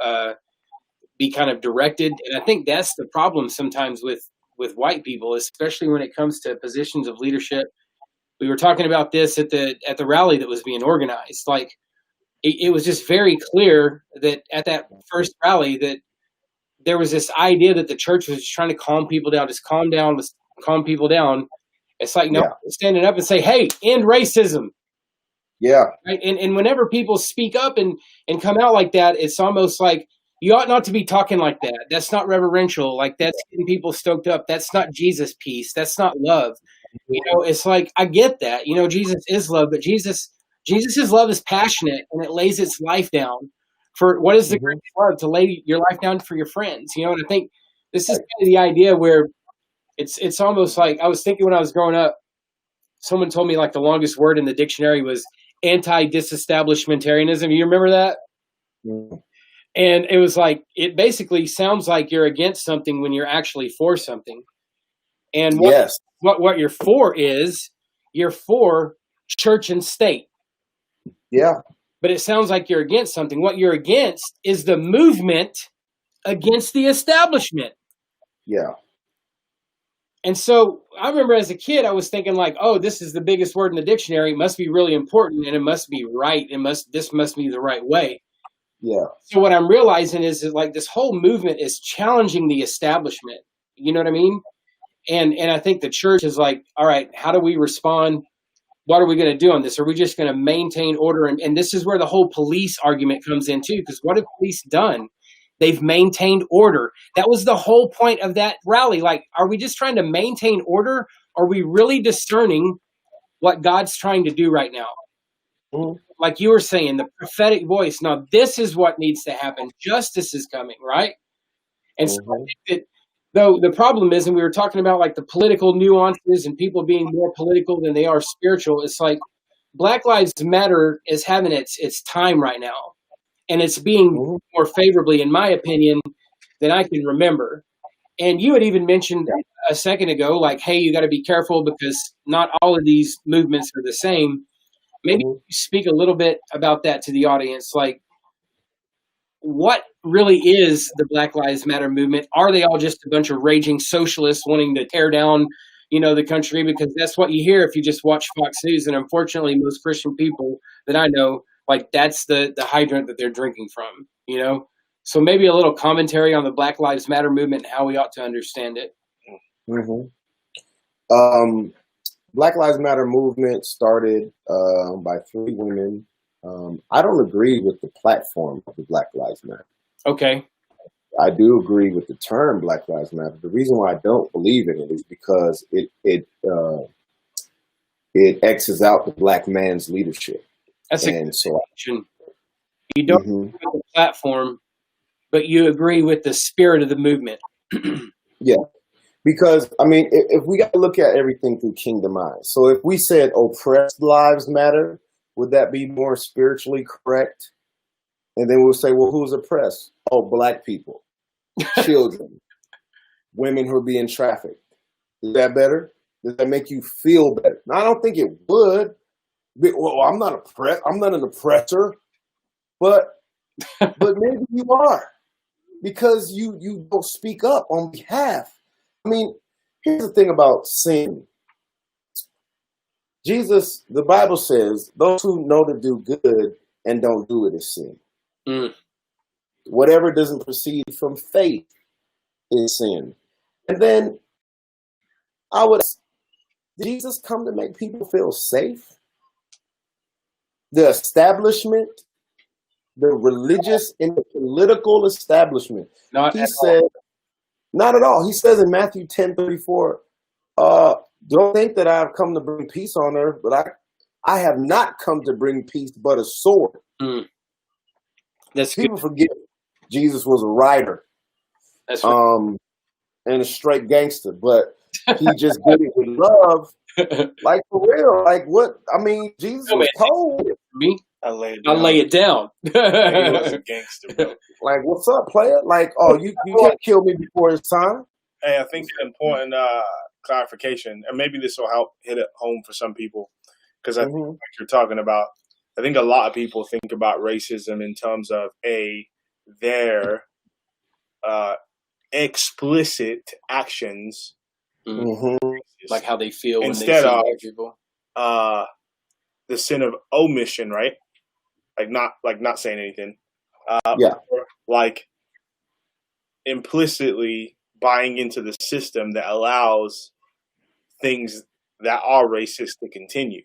Speaker 3: be kind of directed. And I think that's the problem sometimes with white people, especially when it comes to positions of leadership. We were talking about this at the rally that was being organized. Like it was just very clear that at that first rally that there was this idea that the church was just trying to calm people down, just calm down, let's calm people down. It's like, no, standing up and say, hey, end racism.
Speaker 2: Yeah.
Speaker 3: Right? And whenever people speak up and come out like that, it's almost like you ought not to be talking like that. That's not reverential. Like that's getting people stoked up. That's not Jesus peace. That's not love. It's like, I get that, Jesus is love, but Jesus's love is passionate and it lays its life down for what is the greatest love, to lay your life down for your friends, and I think this is kind of the idea where it's almost like, I was thinking when I was growing up, someone told me like the longest word in the dictionary was anti-disestablishmentarianism. You remember that?
Speaker 2: Mm-hmm.
Speaker 3: And it was like, it basically sounds like you're against something when you're actually for something. And what you're for is, you're for church and state.
Speaker 2: Yeah.
Speaker 3: But it sounds like you're against something. What you're against is the movement against the establishment. Yeah. And so I remember as a kid, I was thinking like, oh, this is the biggest word in the dictionary. It must be really important and it must be right. This must be the right way.
Speaker 2: Yeah.
Speaker 3: So what I'm realizing is that like this whole movement is challenging the establishment. You know what I mean? And I think the church is like, all right, how do we respond? What are we going to do on this? Are we just going to maintain order? And this is where the whole police argument comes in too, because what have police done? They've maintained order. That was the whole point of that rally. Like, are we just trying to maintain order? Are we really discerning what God's trying to do right now? Mm-hmm. Like you were saying, the prophetic voice. Now, this is what needs to happen. Justice is coming, right? And so I think that, though, the problem is, and we were talking about like the political nuances and people being more political than they are spiritual. It's like Black Lives Matter is having its time right now, and it's being more favorably, in my opinion, than I can remember. And you had even mentioned a second ago, like, hey, you got to be careful because not all of these movements are the same. Maybe you speak a little bit about that to the audience, like, what really is the Black Lives Matter movement? Are they all just a bunch of raging socialists wanting to tear down, the country? Because that's what you hear if you just watch Fox News. And unfortunately, most Christian people that I know, like, that's the hydrant that they're drinking from, So maybe a little commentary on the Black Lives Matter movement and how we ought to understand it.
Speaker 2: Black Lives Matter movement started by 3 women. I don't agree with the platform of the Black Lives Matter.
Speaker 3: Okay.
Speaker 2: I do agree with the term Black Lives Matter. The reason why I don't believe in it is because it X's out the black man's leadership.
Speaker 3: That's a good question. You don't agree with the platform, but you agree with the spirit of the movement.
Speaker 2: Yeah. Because, I mean, if we got to look at everything through kingdom eyes. So if we said oppressed lives matter, would that be more spiritually correct? And then we'll say, well, who's oppressed? Oh, black people, children, women who are being trafficked. Is that better? Does that make you feel better? No, I don't think it would. Well, I'm not oppressed. I'm not an oppressor. But maybe you are, because you don't speak up on behalf. I mean, here's the thing about sin. Jesus, the Bible says, those who know to do good and don't do it is sin. Whatever doesn't proceed from faith is sin. And then did Jesus come to make people feel safe? The establishment, the religious and the political establishment. Not at all. He says in Matthew 10:34, don't think that I have come to bring peace on earth, but I have not come to bring peace but a sword.
Speaker 3: That's
Speaker 2: People forget Jesus was a writer.
Speaker 3: That's right.
Speaker 2: And a straight gangster, but he just did it with love. Like, for real. Like, what? I mean, Jesus was told
Speaker 3: me.
Speaker 1: I lay
Speaker 3: it down.
Speaker 1: He was a gangster, bro.
Speaker 2: Like, what's up, player? Like, oh, you can't kill me before it's time.
Speaker 1: Hey, I think an important clarification, and maybe this will help hit it home for some people, because I think what you're talking about, I think a lot of people think about racism in terms of their explicit actions,
Speaker 3: like how they feel
Speaker 1: instead
Speaker 3: when they see
Speaker 1: of people. The sin of omission, right? Like not saying anything. Like implicitly buying into the system that allows things that are racist to continue.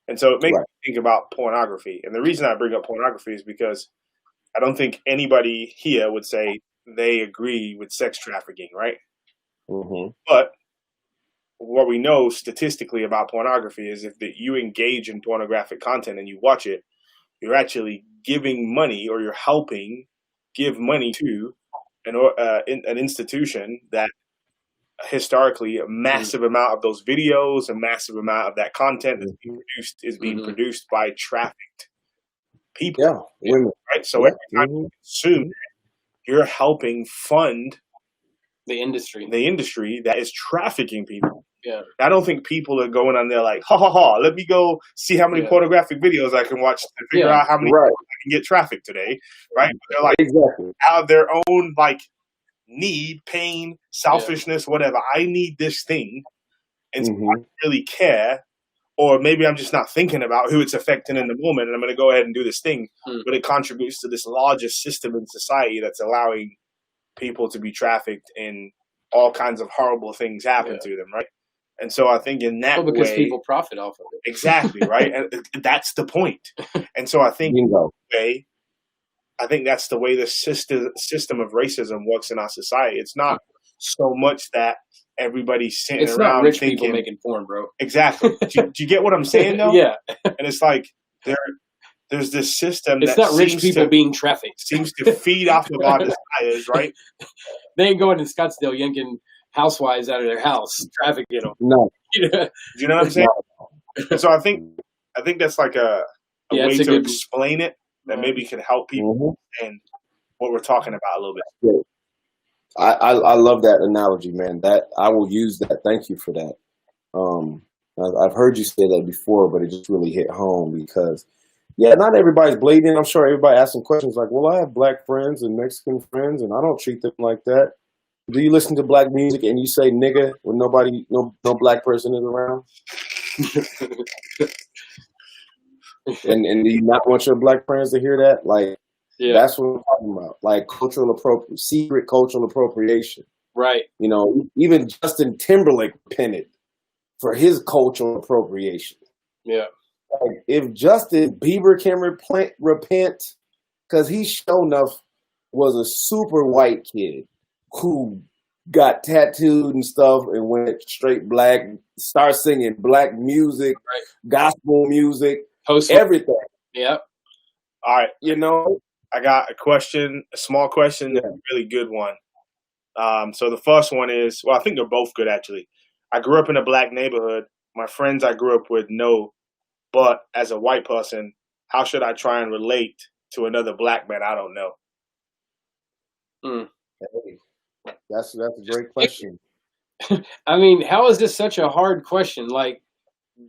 Speaker 1: And so it makes me think about pornography. And the reason I bring up pornography is because I don't think anybody here would say they agree with sex trafficking, right? But what we know statistically about pornography is if that you engage in pornographic content and you watch it, you're actually giving money, or you're helping give money to an institution that historically a massive amount of those videos, a massive amount of that content that's being produced is being produced by trafficked people.
Speaker 2: Women.
Speaker 1: Right? So every time you consume that, you're helping fund
Speaker 3: the industry
Speaker 1: that is trafficking people.
Speaker 3: Yeah.
Speaker 1: I don't think people are going on there like, ha ha ha, let me go see how many pornographic videos I can watch to figure out how many people I can get trafficked today. Right? They're like out of their own need, pain, selfishness, whatever. I need this thing. And so I don't really care. Or maybe I'm just not thinking about who it's affecting in the moment, and I'm going to go ahead and do this thing. But it contributes to this larger system in society that's allowing people to be trafficked and all kinds of horrible things happen to them, right? And so I think in that
Speaker 3: because
Speaker 1: way,
Speaker 3: people profit off of it.
Speaker 1: Exactly, right? And that's the point. And so I think that's the way the system of racism works in our society. It's not so much that everybody's sitting around
Speaker 3: not rich
Speaker 1: thinking,
Speaker 3: people making porn, bro.
Speaker 1: Exactly. Do you get what I'm saying, though?
Speaker 3: Yeah.
Speaker 1: And it's like there's this system
Speaker 3: it's
Speaker 1: that
Speaker 3: not rich people being trafficked.
Speaker 1: Seems to feed off of our desires, right?
Speaker 3: They ain't going to Scottsdale yanking housewives out of their house, trafficking them.
Speaker 2: No.
Speaker 1: Do you know what I'm saying? And so I think that's like a way to explain it that maybe can help people understand what we're talking about a little bit.
Speaker 2: Yeah. I love that analogy, man. That I will use that. Thank you for that. I've heard you say that before, but it just really hit home because, yeah, not everybody's bleeding. I'm sure everybody asking questions like, well, I have black friends and Mexican friends, and I don't treat them like that. Do you listen to black music and you say nigga when no black person is around? and do you not want your black friends to hear that? Like, that's what I'm talking about. Like secret cultural appropriation.
Speaker 3: Right.
Speaker 2: You know, even Justin Timberlake repented for his cultural appropriation.
Speaker 3: Yeah.
Speaker 2: Like, if Justin Bieber can repent, because he sure enough was a super white kid who got tattooed and stuff and went straight black, started singing black music, gospel music, everything.
Speaker 3: Yep.
Speaker 1: All right.
Speaker 2: You know,
Speaker 1: I got a small question, and a really good one. So the first one is, well, I think they're both good, actually. I grew up in a black neighborhood. My friends I grew up with know, but as a white person, how should I try and relate to another black man I don't know?
Speaker 2: Hey, that's a great question.
Speaker 3: I mean, how is this such a hard question? Like,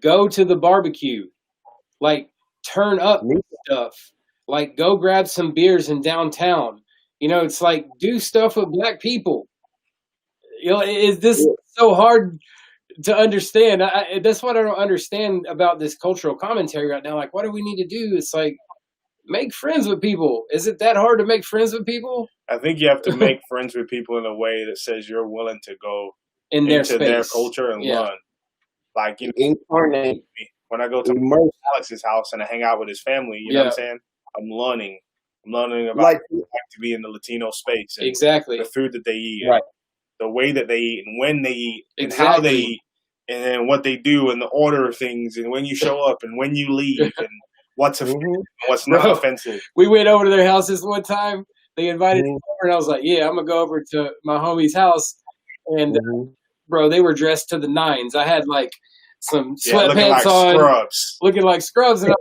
Speaker 3: go to the barbecue, like turn up stuff, like go grab some beers in downtown. You know, it's like do stuff with black people. You know, is this so hard to understand? That's what I don't understand about this cultural commentary right now. Like, what do we need to do? It's like, make friends with people. Is it that hard to make friends with people?
Speaker 1: I think you have to make friends with people in a way that says you're willing to go into their culture and learn. Like, you know,
Speaker 2: incarnate.
Speaker 1: When I go to Alex's house and I hang out with his family, you know what I'm saying? I'm learning about what it's like to be in the Latino space. And the food that they eat, and the way that they eat, and when they eat, and how they eat, and then what they do, and the order of things, and when you show up, and when you leave, and what's offensive and what's not offensive.
Speaker 3: We went over to their houses one time. They invited me over, and I was like, yeah, I'm going to go over to my homie's house. And, bro, they were dressed to the nines. I had, like, some sweatpants on. Looking like scrubs. And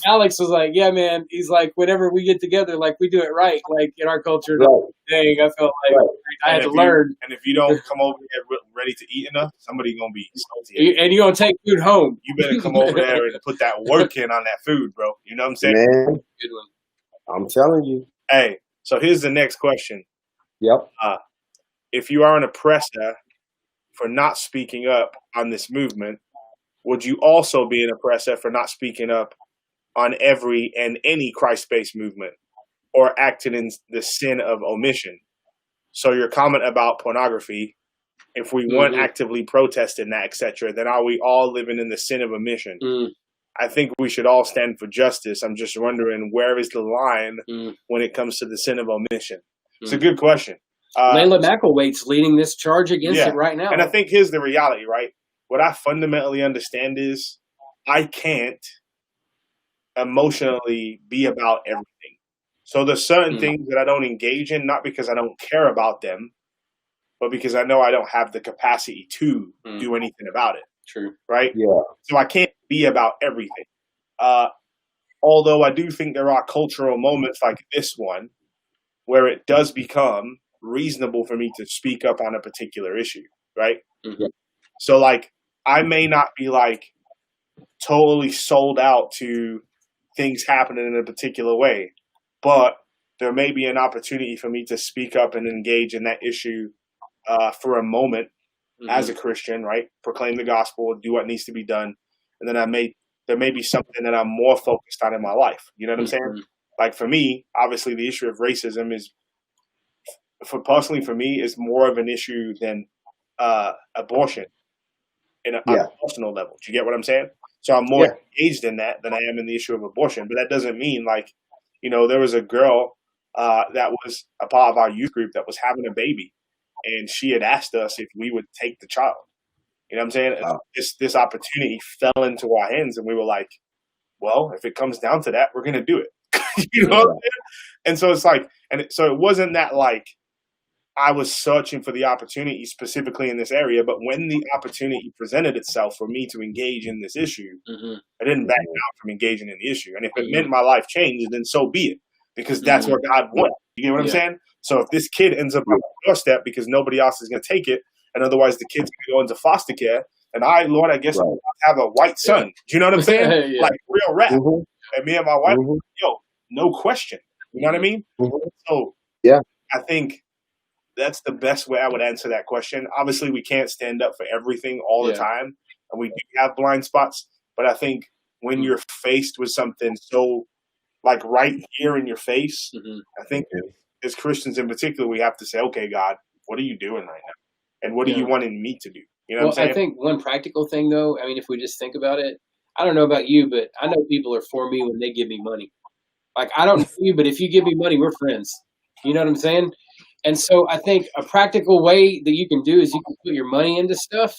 Speaker 3: Alex was like, yeah, man. He's like, whenever we get together, like, we do it right. Like, in our culture, dang, I felt like I had to learn.
Speaker 1: And if you don't come over here ready to eat enough, somebody's going to be salty.
Speaker 3: And you're going to take food home.
Speaker 1: You better come over there and put that work in on that food, bro. You know what I'm saying?
Speaker 2: Man,
Speaker 3: good one.
Speaker 2: I'm telling you.
Speaker 1: Hey, so here's the next question.
Speaker 2: Yep.
Speaker 1: If you are an oppressor for not speaking up on this movement, would you also be an oppressor for not speaking up on every and any Christ-based movement or acting in the sin of omission? So your comment about pornography, if we weren't actively protesting that, etc., then are we all living in the sin of omission? I think we should all stand for justice. I'm just wondering, where is the line when it comes to the sin of omission? It's a good question.
Speaker 3: Layla McElwait's leading this charge against it right now.
Speaker 1: And I think here's the reality, right? What I fundamentally understand is I can't emotionally be about everything. So there's certain things that I don't engage in, not because I don't care about them, but because I know I don't have the capacity to do anything about it.
Speaker 3: True.
Speaker 1: Right?
Speaker 2: Yeah.
Speaker 1: So I can't be about everything. Although I do think there are cultural moments like this one where it does become reasonable for me to speak up on a particular issue, right? So, like, I may not be, like, totally sold out to things happening in a particular way, but there may be an opportunity for me to speak up and engage in that issue for a moment as a Christian, right? Proclaim the gospel, do what needs to be done, and then there may be something that I'm more focused on in my life. You know what I'm saying? Like, for me, obviously, the issue of racism is, personally for me, is more of an issue than abortion on a personal level. Do you get what I'm saying? So I'm more engaged in that than I am in the issue of abortion. But that doesn't mean, like, you know, there was a girl that was a part of our youth group that was having a baby, and she had asked us if we would take the child. You know what I'm saying? Wow. This opportunity fell into our hands, and we were like, well, if it comes down to that, we're going to do it. You know what I'm saying? And so it's like, so it wasn't that like I was searching for the opportunity specifically in this area, but when the opportunity presented itself for me to engage in this issue, I didn't back out from engaging in the issue. And if it meant my life changed, then so be it, because that's what God wants. You get what I'm saying? So if this kid ends up on the doorstep because nobody else is going to take it, and otherwise the kid's going to go into foster care, and Lord, I guess I'll have a white son. Do you know what I'm saying? Like real rap. And me and my wife, no question. You know what I mean? So I think that's the best way I would answer that question. Obviously, we can't stand up for everything all the time, and we do have blind spots. But I think when you're faced with something so like right here in your face, I think as Christians in particular, we have to say, okay, God, what are you doing right now? And what are you wanting me to do? You know what I'm saying?
Speaker 3: I think one practical thing, though, I mean, if we just think about it, I don't know about you, but I know people are for me when they give me money. Like, I don't know you, but if you give me money, we're friends. You know what I'm saying? And so I think a practical way that you can do is you can put your money into stuff,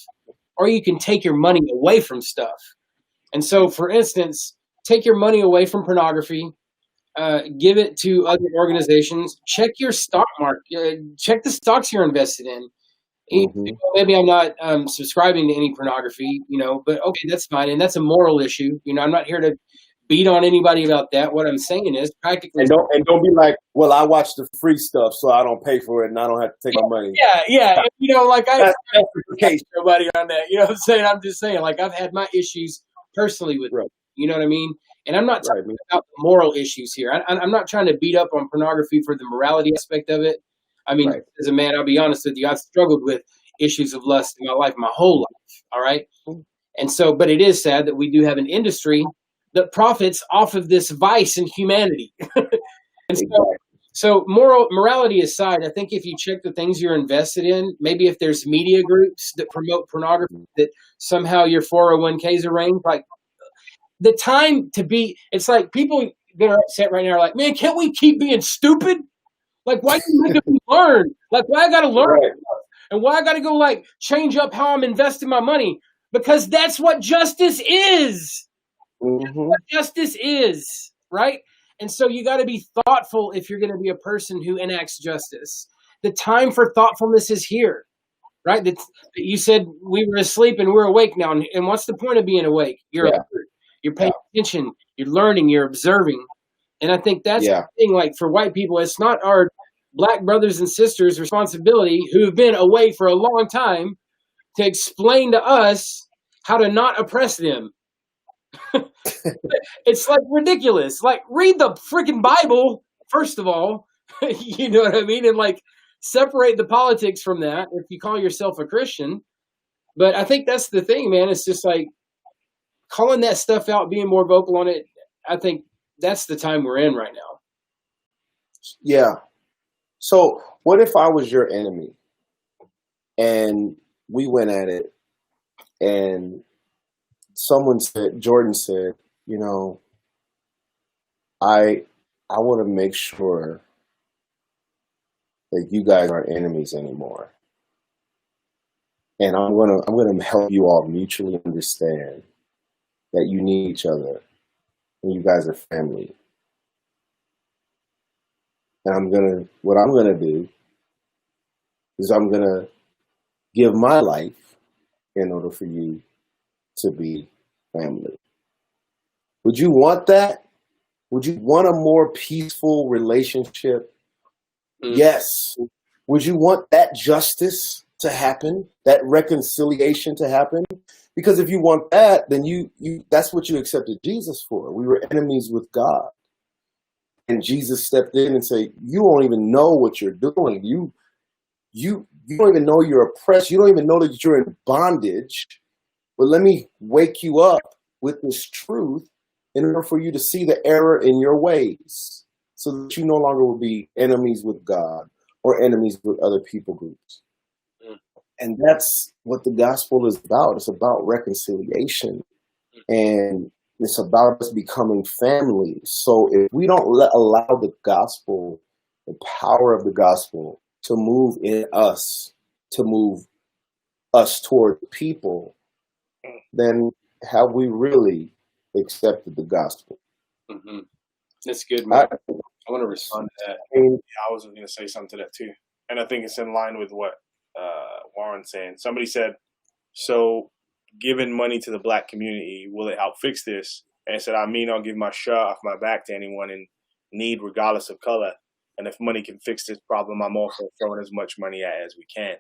Speaker 3: or you can take your money away from stuff. And so, for instance, take your money away from pornography, give it to other organizations, check your stock market, check the stocks you're invested in. Maybe I'm not subscribing to any pornography, but okay, that's fine. And that's a moral issue. I'm not here to beat on anybody about that. What I'm saying is practically.
Speaker 2: And don't be like, well, I watch the free stuff, so I don't pay for it and I don't have to take my money.
Speaker 3: Yeah. Like
Speaker 2: that's the case.
Speaker 3: Nobody on that. You know what I'm saying? I'm just saying, like, I've had my issues personally with it. You know what I mean? And I'm not talking about the moral issues here. I'm not trying to beat up on pornography for the morality aspect of it. I mean, as a man, I'll be honest with you, I've struggled with issues of lust in my life, my whole life. All right. And so, but it is sad that we do have an industry that profits off of this vice in humanity. And so morality aside, I think if you check the things you're invested in, maybe if there's media groups that promote pornography, that somehow your 401ks are ranked, like the time to be, it's like people that are upset right now are like, man, can't we keep being stupid? Like, why do you make me learn? Like, why I got to learn? And why I got to go, like, change up how I'm investing my money? Because that's what justice is. That's what justice is, right? And so you got to be thoughtful if you're going to be a person who enacts justice. The time for thoughtfulness is here, right? That you said we were asleep and we're awake now. And what's the point of being awake? You're alert. You're paying attention. You're learning. You're observing. And I think that's the thing, like for white people, it's not our black brothers and sisters' responsibility who have been away for a long time to explain to us how to not oppress them. It's like ridiculous. Like, read the freaking Bible, first of all, you know what I mean? And like separate the politics from that if you call yourself a Christian. But I think that's the thing, man. It's just like calling that stuff out, being more vocal on it. I think that's the time we're in right now.
Speaker 2: Yeah. So what if I was your enemy and we went at it and Jordan said, I want to make sure that you guys aren't enemies anymore. And I'm going to help you all mutually understand that you need each other and you guys are family. And what I'm going to do is I'm going to give my life in order for you to be family. Would you want that? Would you want a more peaceful relationship? Yes. Would you want that justice to happen, that reconciliation to happen? Because if you want that, then that's what you accepted Jesus for. We were enemies with God. And Jesus stepped in and said, you don't even know what you're doing. You don't even know you're oppressed. You don't even know that you're in bondage. But let me wake you up with this truth in order for you to see the error in your ways so that you no longer will be enemies with God or enemies with other people groups. And that's what the gospel is about. It's about reconciliation. And it's about us becoming family. So if we don't allow the gospel, the power of the gospel to move in us, to move us toward people, then have we really accepted the gospel.
Speaker 3: Mm-hmm. That's good, man. I want to respond to that.
Speaker 1: Yeah, I was going to say something to that too. And I think it's in line with what Warren's saying. Somebody said, so giving money to the black community, will it help fix this? And I said, I'll give my shirt off my back to anyone in need, regardless of color. And if money can fix this problem, I'm also throwing as much money at it as we can.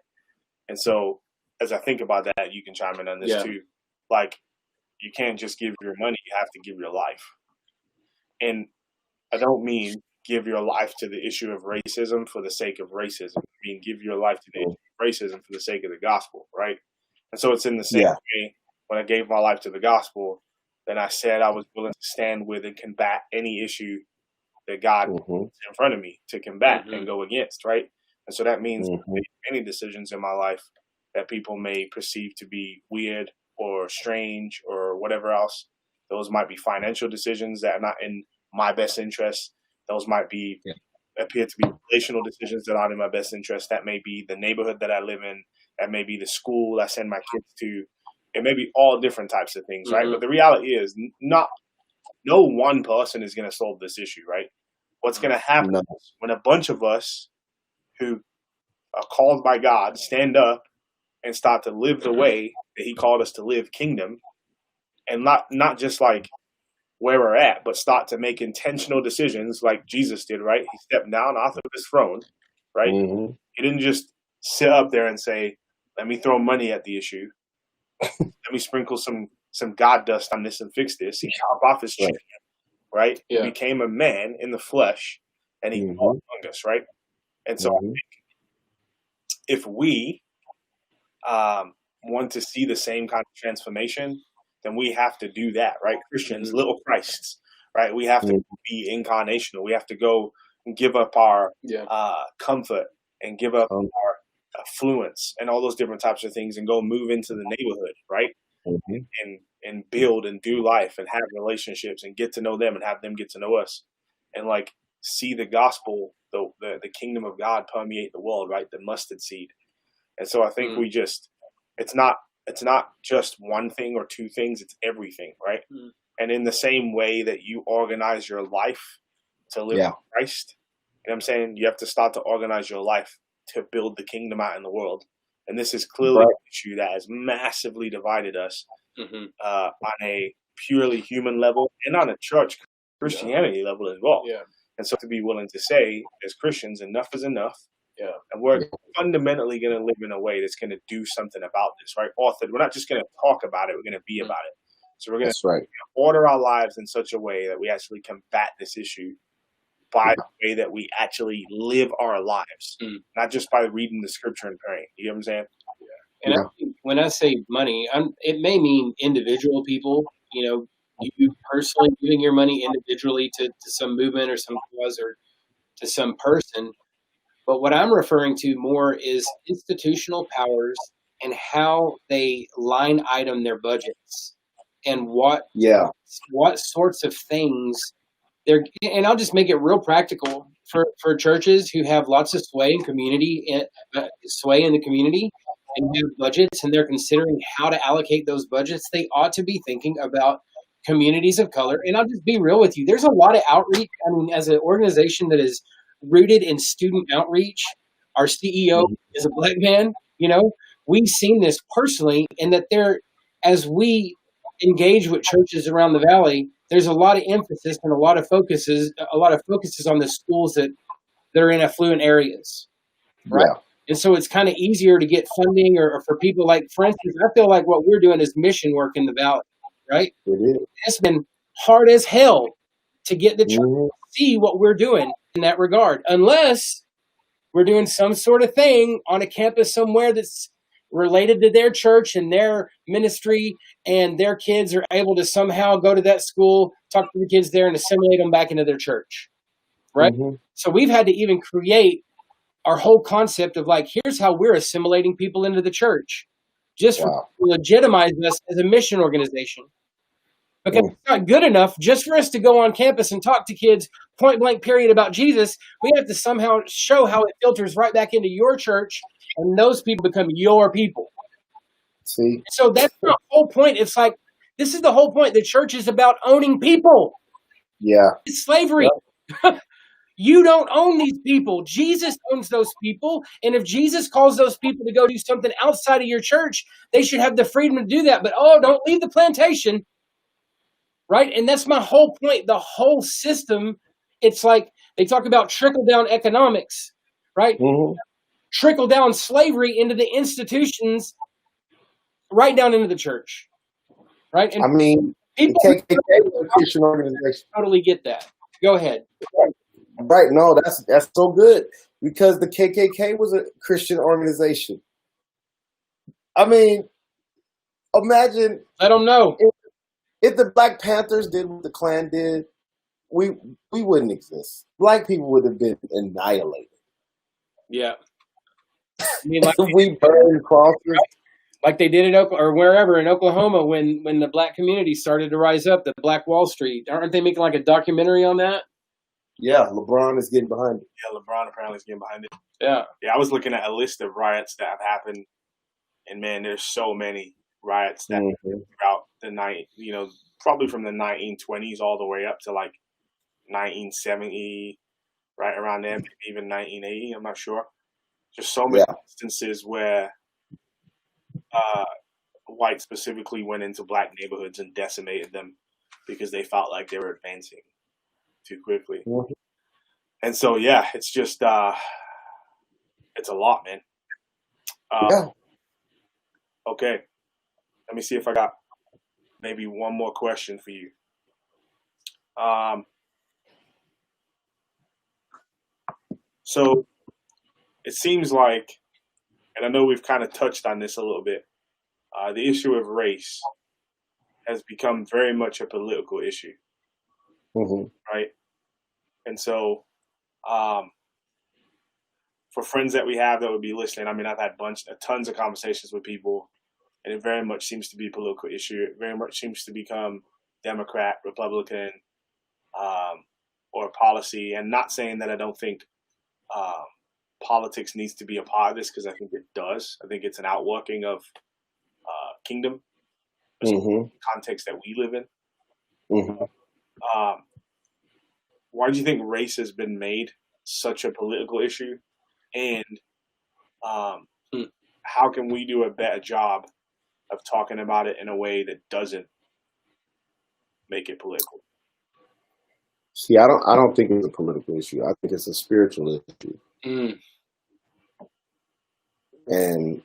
Speaker 1: And so as I think about that, you can chime in on this too. Like, you can't just give your money, you have to give your life. And I don't mean give your life to the issue of racism for the sake of racism. I mean, give your life to the issue of racism for the sake of the gospel, right? And so it's in the same way when I gave my life to the gospel, then I said I was willing to stand with and combat any issue that God puts in front of me to combat and go against, right? And so that means any decisions in my life that people may perceive to be weird or strange or whatever else. Those might be financial decisions that are not in my best interest. Those might be appear to be relational decisions that aren't in my best interest. That may be the neighborhood that I live in. That may be the school I send my kids to. It may be all different types of things, right? But the reality is no one person is going to solve this issue, right? What's going to happen is when a bunch of us who are called by God stand up and start to live the way that he called us to live, kingdom, and not just like where we're at, but start to make intentional decisions like Jesus did, right? He stepped down off of his throne, right? He didn't just sit up there and say, let me throw money at the issue. Let me sprinkle some God dust on this and fix this. He chopped off his chin, right? He became a man in the flesh, and he walked among us, right? And so I think if we want to see the same kind of transformation, then we have to do that, right? Christians, little Christs, right? We have to be incarnational. We have to go and give up our comfort and give up our affluence and all those different types of things and go move into the neighborhood, right? And build and do life and have relationships and get to know them and have them get to know us and like see the gospel, the kingdom of God permeate the world, right? The mustard seed. And so I think we just, it's not just one thing or two things, it's everything, right? And in the same way that you organize your life to live with Christ, you know what I'm saying? You have to start to organize your life to build the kingdom out in the world. And this is clearly an issue that has massively divided us on a purely human level and on a church Christianity level as well. And so to be willing to say, as Christians, enough is enough. And we're fundamentally going to live in a way that's going to do something about this, right? We're not just going to talk about it, we're going to be about it. So we're going to order our lives in such a way that we actually combat this issue by the way that we actually live our lives, not just by reading the scripture and praying. You know what I'm saying?
Speaker 3: And I think when I say money, it may mean individual people, you know, you personally giving your money individually to some movement or some cause or to some person. But what I'm referring to more is institutional powers and how they line item their budgets and what sorts of things they're. And I'll just make it real practical for churches who have lots of sway in the community and have budgets, and they're considering how to allocate those budgets. They ought to be thinking about communities of color. And I'll just be real with you. There's a lot of outreach. I mean, as an organization that is rooted in student outreach, our CEO is a black man. You know, we've seen this personally, and that as we engage with churches around the valley, there's a lot of emphasis and a lot of focuses on the schools that are in affluent areas, right? Yeah. And so it's kind of easier to get funding or for people like, for instance, I feel like what we're doing is mission work in the valley, right?
Speaker 2: It is.
Speaker 3: It's been hard as hell to get the church to see what we're doing in that regard, unless we're doing some sort of thing on a campus somewhere that's related to their church and their ministry, and their kids are able to somehow go to that school, talk to the kids there, and assimilate them back into their church, right? So we've had to even create our whole concept of like, here's how we're assimilating people into the church, just to legitimize us as a mission organization. Because it's not good enough just for us to go on campus and talk to kids point blank period about Jesus. We have to somehow show how it filters right back into your church, and those people become your people.
Speaker 2: See?
Speaker 3: So that's the whole point. It's like This is the whole point. The church is about owning people.
Speaker 2: Yeah.
Speaker 3: It's slavery. Yep. You don't own these people. Jesus owns those people. And if Jesus calls those people to go do something outside of your church, they should have the freedom to do that. But, don't leave the plantation. Right? And that's my whole point. The whole system, it's like they talk about trickle-down economics, right? Mm-hmm. Trickle-down slavery into the institutions, right down into the church. Right? And
Speaker 2: I mean,
Speaker 3: people
Speaker 2: KKK is a Christian organization.
Speaker 3: Totally get that. Go ahead.
Speaker 2: Right. No, that's so good, because the KKK was a Christian organization. I mean, imagine.
Speaker 3: I don't know.
Speaker 2: If the Black Panthers did what the Klan did, we wouldn't exist. Black people would have been annihilated.
Speaker 3: Yeah. I mean, like
Speaker 2: we burned crosses.
Speaker 3: Like they did in Oklahoma, or wherever in Oklahoma when the Black community started to rise up, the Black Wall Street. Aren't they making like a documentary on that?
Speaker 2: Yeah, LeBron is getting behind it.
Speaker 1: Yeah, LeBron apparently is getting behind it.
Speaker 3: Yeah.
Speaker 1: Yeah, I was looking at a list of riots that have happened, and man, there's so many riots that throughout the night, probably from the 1920s all the way up to like 1970, right around there, maybe even 1980. I'm not sure. Just so many instances where whites specifically went into Black neighborhoods and decimated them because they felt like they were advancing too quickly. Mm-hmm. And so, yeah, it's just, it's a lot, man. Okay. Let me see if I got maybe one more question for you. So it seems like, and I know we've kind of touched on this a little bit, the issue of race has become very much a political issue. Mm-hmm. Right? And so, for friends that we have that would be listening, I mean, I've had tons of conversations with people, and it very much seems to be a political issue. It very much seems to become Democrat, Republican, or policy. And not saying that I don't think politics needs to be a part of this, because I think it does. I think it's an outworking of kingdom, the context that we live in. Mm-hmm. Why do you think race has been made such a political issue? And how can we do a better job of talking about it in a way that doesn't make it political?
Speaker 2: See, I don't think it's a political issue. I think it's a spiritual issue. Mm. And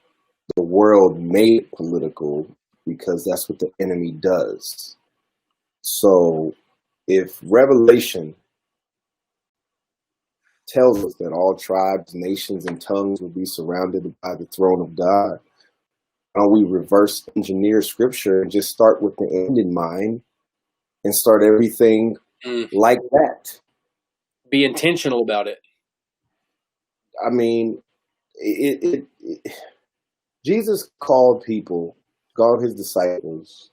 Speaker 2: the world made it political because that's what the enemy does. So if Revelation tells us that all tribes, nations, and tongues will be surrounded by the throne of God, why don't we reverse engineer scripture and just start with the end in mind and start everything like that?
Speaker 3: Be intentional about it.
Speaker 2: I mean, Jesus called his disciples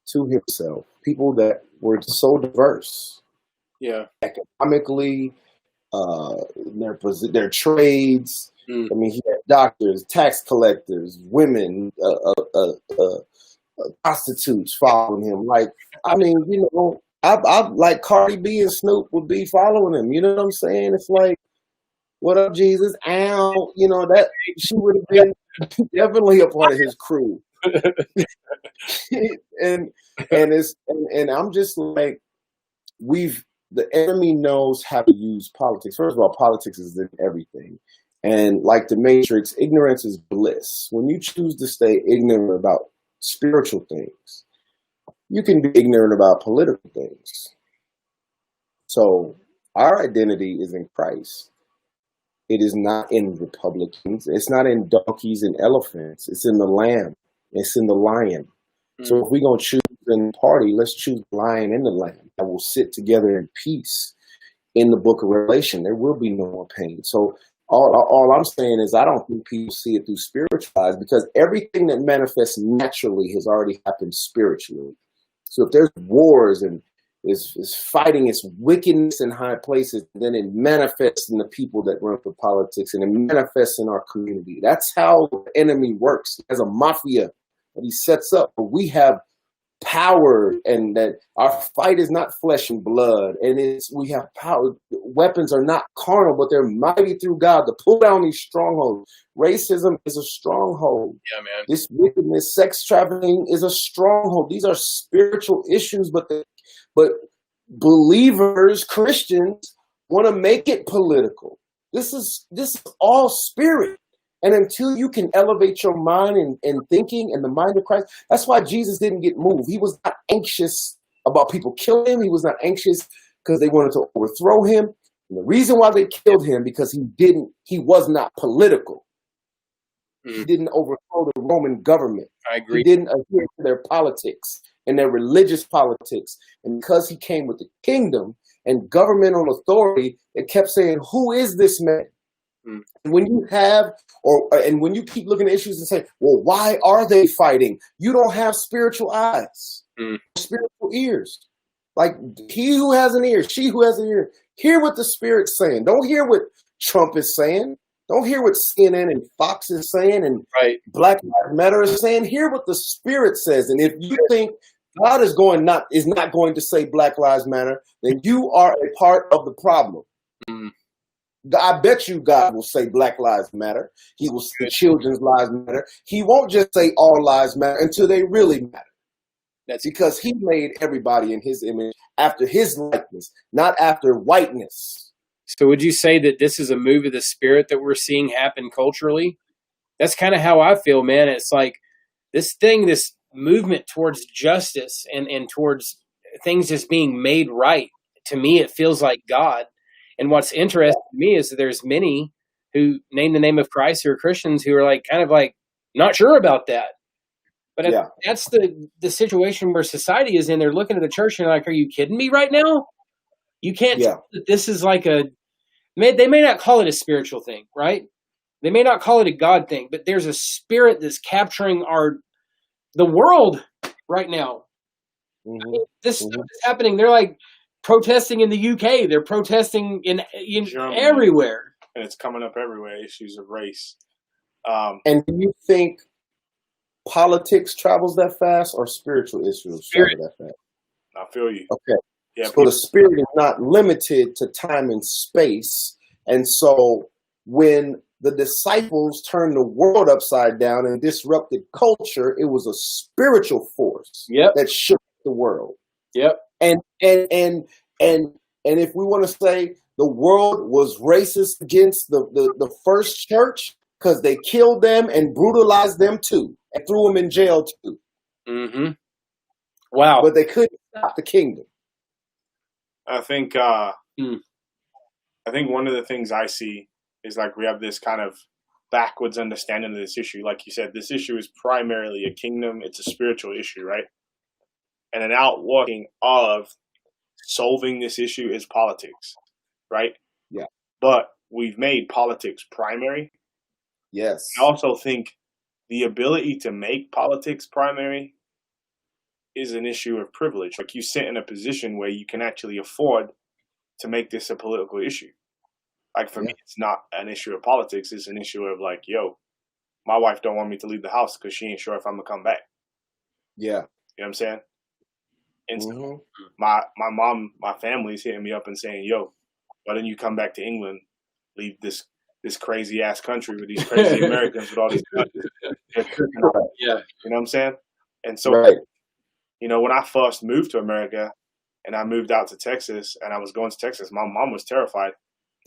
Speaker 2: to himself, people that were so diverse.
Speaker 3: Yeah.
Speaker 2: Economically, their trades. I mean, he had doctors, tax collectors, women, prostitutes following him. Like, I mean, I like Cardi B and Snoop would be following him. You know what I'm saying? It's like, what up, Jesus? Ow. That she would have been definitely a part of his crew. and I'm just like, the enemy knows how to use politics. First of all, politics is in everything. And like the Matrix, ignorance is bliss. When you choose to stay ignorant about spiritual things, you can be ignorant about political things. So our identity is in Christ. It is not in Republicans. It's not in donkeys and elephants. It's in the Lamb. It's in the Lion. So if we're going to choose in party, let's choose the Lion and the Lamb that will sit together in peace in the book of Revelation. There will be no more pain. So all I'm saying is I don't think people see it through spiritual eyes, because everything that manifests naturally has already happened spiritually. So if there's wars and is fighting its wickedness in high places, then it manifests in the people that run for politics, and it manifests in our community. That's how the enemy works. As a mafia that he sets up. But we have power, and that our fight is not flesh and blood, and we have power. Weapons are not carnal, but they're mighty through God to pull down these strongholds. Racism is a stronghold.
Speaker 3: Yeah, man.
Speaker 2: This wickedness, sex trafficking is a stronghold. These are spiritual issues, but believers, Christians, want to make it political. This is all spirit. And until you can elevate your mind and thinking and the mind of Christ, that's why Jesus didn't get moved. He was not anxious about people killing him. He was not anxious because they wanted to overthrow him. And the reason why they killed him, because he was not political. He didn't overthrow the Roman government.
Speaker 3: I agree.
Speaker 2: He didn't adhere to their politics and their religious politics. And because he came with the kingdom and governmental authority, it kept saying, who is this man? And when you have, and when you keep looking at issues and say, well, why are they fighting? You don't have spiritual eyes, spiritual ears. Like he who has an ear, she who has an ear, hear what the Spirit's saying. Don't hear what Trump is saying. Don't hear what CNN and Fox is saying and Black Lives Matter is saying. Hear what the Spirit says. And if you think God is not going to say Black Lives Matter, then you are a part of the problem. I bet you God will say Black Lives Matter. He will say children's lives matter. He won't just say all lives matter until they really matter. That's because he made everybody in his image after his likeness, not after whiteness.
Speaker 3: So would you say that this is a move of the Spirit that we're seeing happen culturally? That's kind of how I feel, man. It's like this movement towards justice and towards things just being made right. To me, it feels like God. And what's interesting to me is that there's many who name the name of Christ who are Christians who are like kind of like not sure about that. But that's the situation where society is in. They're looking at the church and they're like, are you kidding me right now? You can't tell that this is like they may not call it a spiritual thing, right? They may not call it a God thing, but there's a spirit that's capturing the world right now. I mean, this stuff is happening. They're like protesting in the UK. They're protesting in Germany, everywhere.
Speaker 1: And it's coming up everywhere, issues of race.
Speaker 2: And do you think politics travels that fast or spiritual issues travel that fast?
Speaker 1: I feel you.
Speaker 2: Okay.
Speaker 1: Yeah,
Speaker 2: so the Spirit is not limited to time and space. And so when the disciples turned the world upside down and disrupted culture, it was a spiritual force that shook the world. And if we want to say the world was racist against the first church because they killed them and brutalized them too and threw them in jail too.
Speaker 3: Wow.
Speaker 2: But they couldn't stop the kingdom.
Speaker 1: I think one of the things I see is like we have this kind of backwards understanding of this issue. Like you said, this issue is primarily a kingdom. It's a spiritual issue, right? And an outworking of solving this issue is politics, right?
Speaker 2: Yeah.
Speaker 1: But we've made politics primary.
Speaker 2: Yes.
Speaker 1: I also think the ability to make politics primary is an issue of privilege. Like you sit in a position where you can actually afford to make this a political issue. Like for me, it's not an issue of politics. It's an issue of like, yo, my wife don't want me to leave the house because she ain't sure if I'm gonna come back.
Speaker 2: Yeah.
Speaker 1: You know what I'm saying? And so my mom, my family's hitting me up and saying, yo, why didn't you come back to England? Leave this crazy ass country with these crazy Americans with all these guns. You know what I'm saying? And so, you know, when I first moved to America and I moved out to Texas and I was going to Texas, my mom was terrified.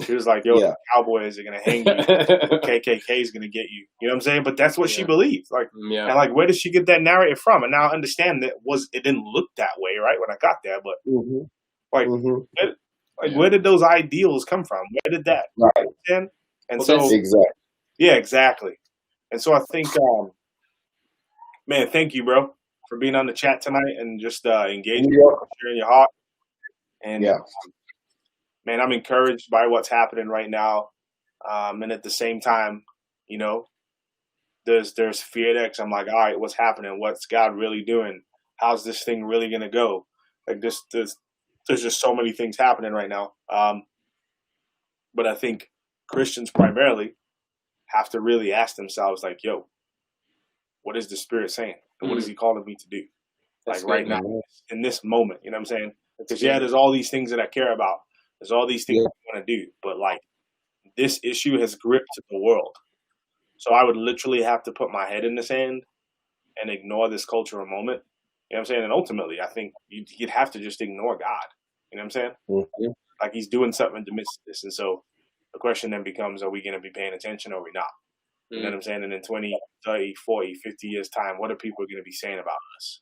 Speaker 1: She was like, yo, the Cowboys are going to hang you. The KKK is going to get you. You know what I'm saying? But that's what she believes. Like, and like, where did she get that narrative from? And now I understand that it didn't look that way, right, when I got there. But where did those ideals come from? Where did that?
Speaker 2: Right.
Speaker 1: You know and
Speaker 2: well,
Speaker 1: so,
Speaker 2: exactly.
Speaker 1: Exactly. And so I think, man, thank you, bro, for being on the chat tonight and just engaging, sharing your heart. And man, I'm encouraged by what's happening right now. And at the same time, you know, there's fear there because I'm like, all right, what's happening? What's God really doing? How's this thing really going to go? Like there's just so many things happening right now. But I think Christians primarily have to really ask themselves like, yo, what is the Spirit saying? And what is he calling me to do?
Speaker 3: That's
Speaker 1: like right
Speaker 3: good,
Speaker 1: now in this moment. You know what I'm saying? Because there's all these things that I care about. There's all these things I want to do, but like this issue has gripped the world. So I would literally have to put my head in the sand and ignore this cultural moment. You know what I'm saying? And ultimately, I think you'd have to just ignore God. You know what I'm saying?
Speaker 2: Mm-hmm.
Speaker 1: Like he's doing something in the midst of this. And so the question then becomes, are we going to be paying attention or are we not? You know what I'm saying? And in 20, 30, 40, 50 years' time, what are people going to be saying about us?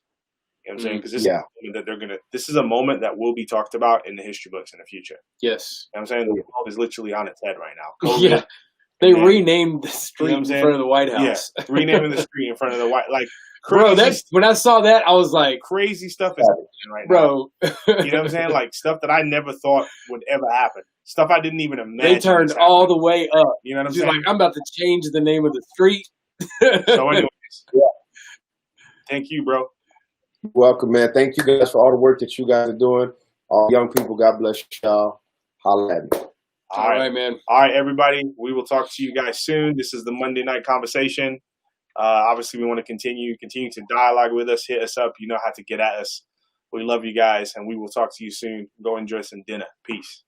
Speaker 1: You know what I'm saying? Because this is a moment that this is a moment that will be talked about in the history books in the future.
Speaker 3: Yes.
Speaker 1: You know what I'm saying? The world is literally on its head right now. COVID,
Speaker 3: yeah. They renamed the street in front of the White House.
Speaker 1: Yeah, renaming the street in front of the White, like
Speaker 3: bro. When I saw that, I was like,
Speaker 1: crazy stuff is happening right now. You know what I'm saying? Like stuff that I never thought would ever happen. Stuff I didn't even imagine.
Speaker 3: They turned all the way up.
Speaker 1: You know what I'm
Speaker 3: She's
Speaker 1: saying?
Speaker 3: like, I'm about to change the name of the street.
Speaker 1: So, anyways, thank you, bro.
Speaker 2: You're welcome, man. Thank you guys for all the work that you guys are doing. All young people, God bless y'all. Holla at me.
Speaker 3: All right, man.
Speaker 1: All right, everybody. We will talk to you guys soon. This is the Monday Night Conversation. Obviously, we want to continue to dialogue with us. Hit us up. You know how to get at us. We love you guys, and we will talk to you soon. Go enjoy some dinner. Peace.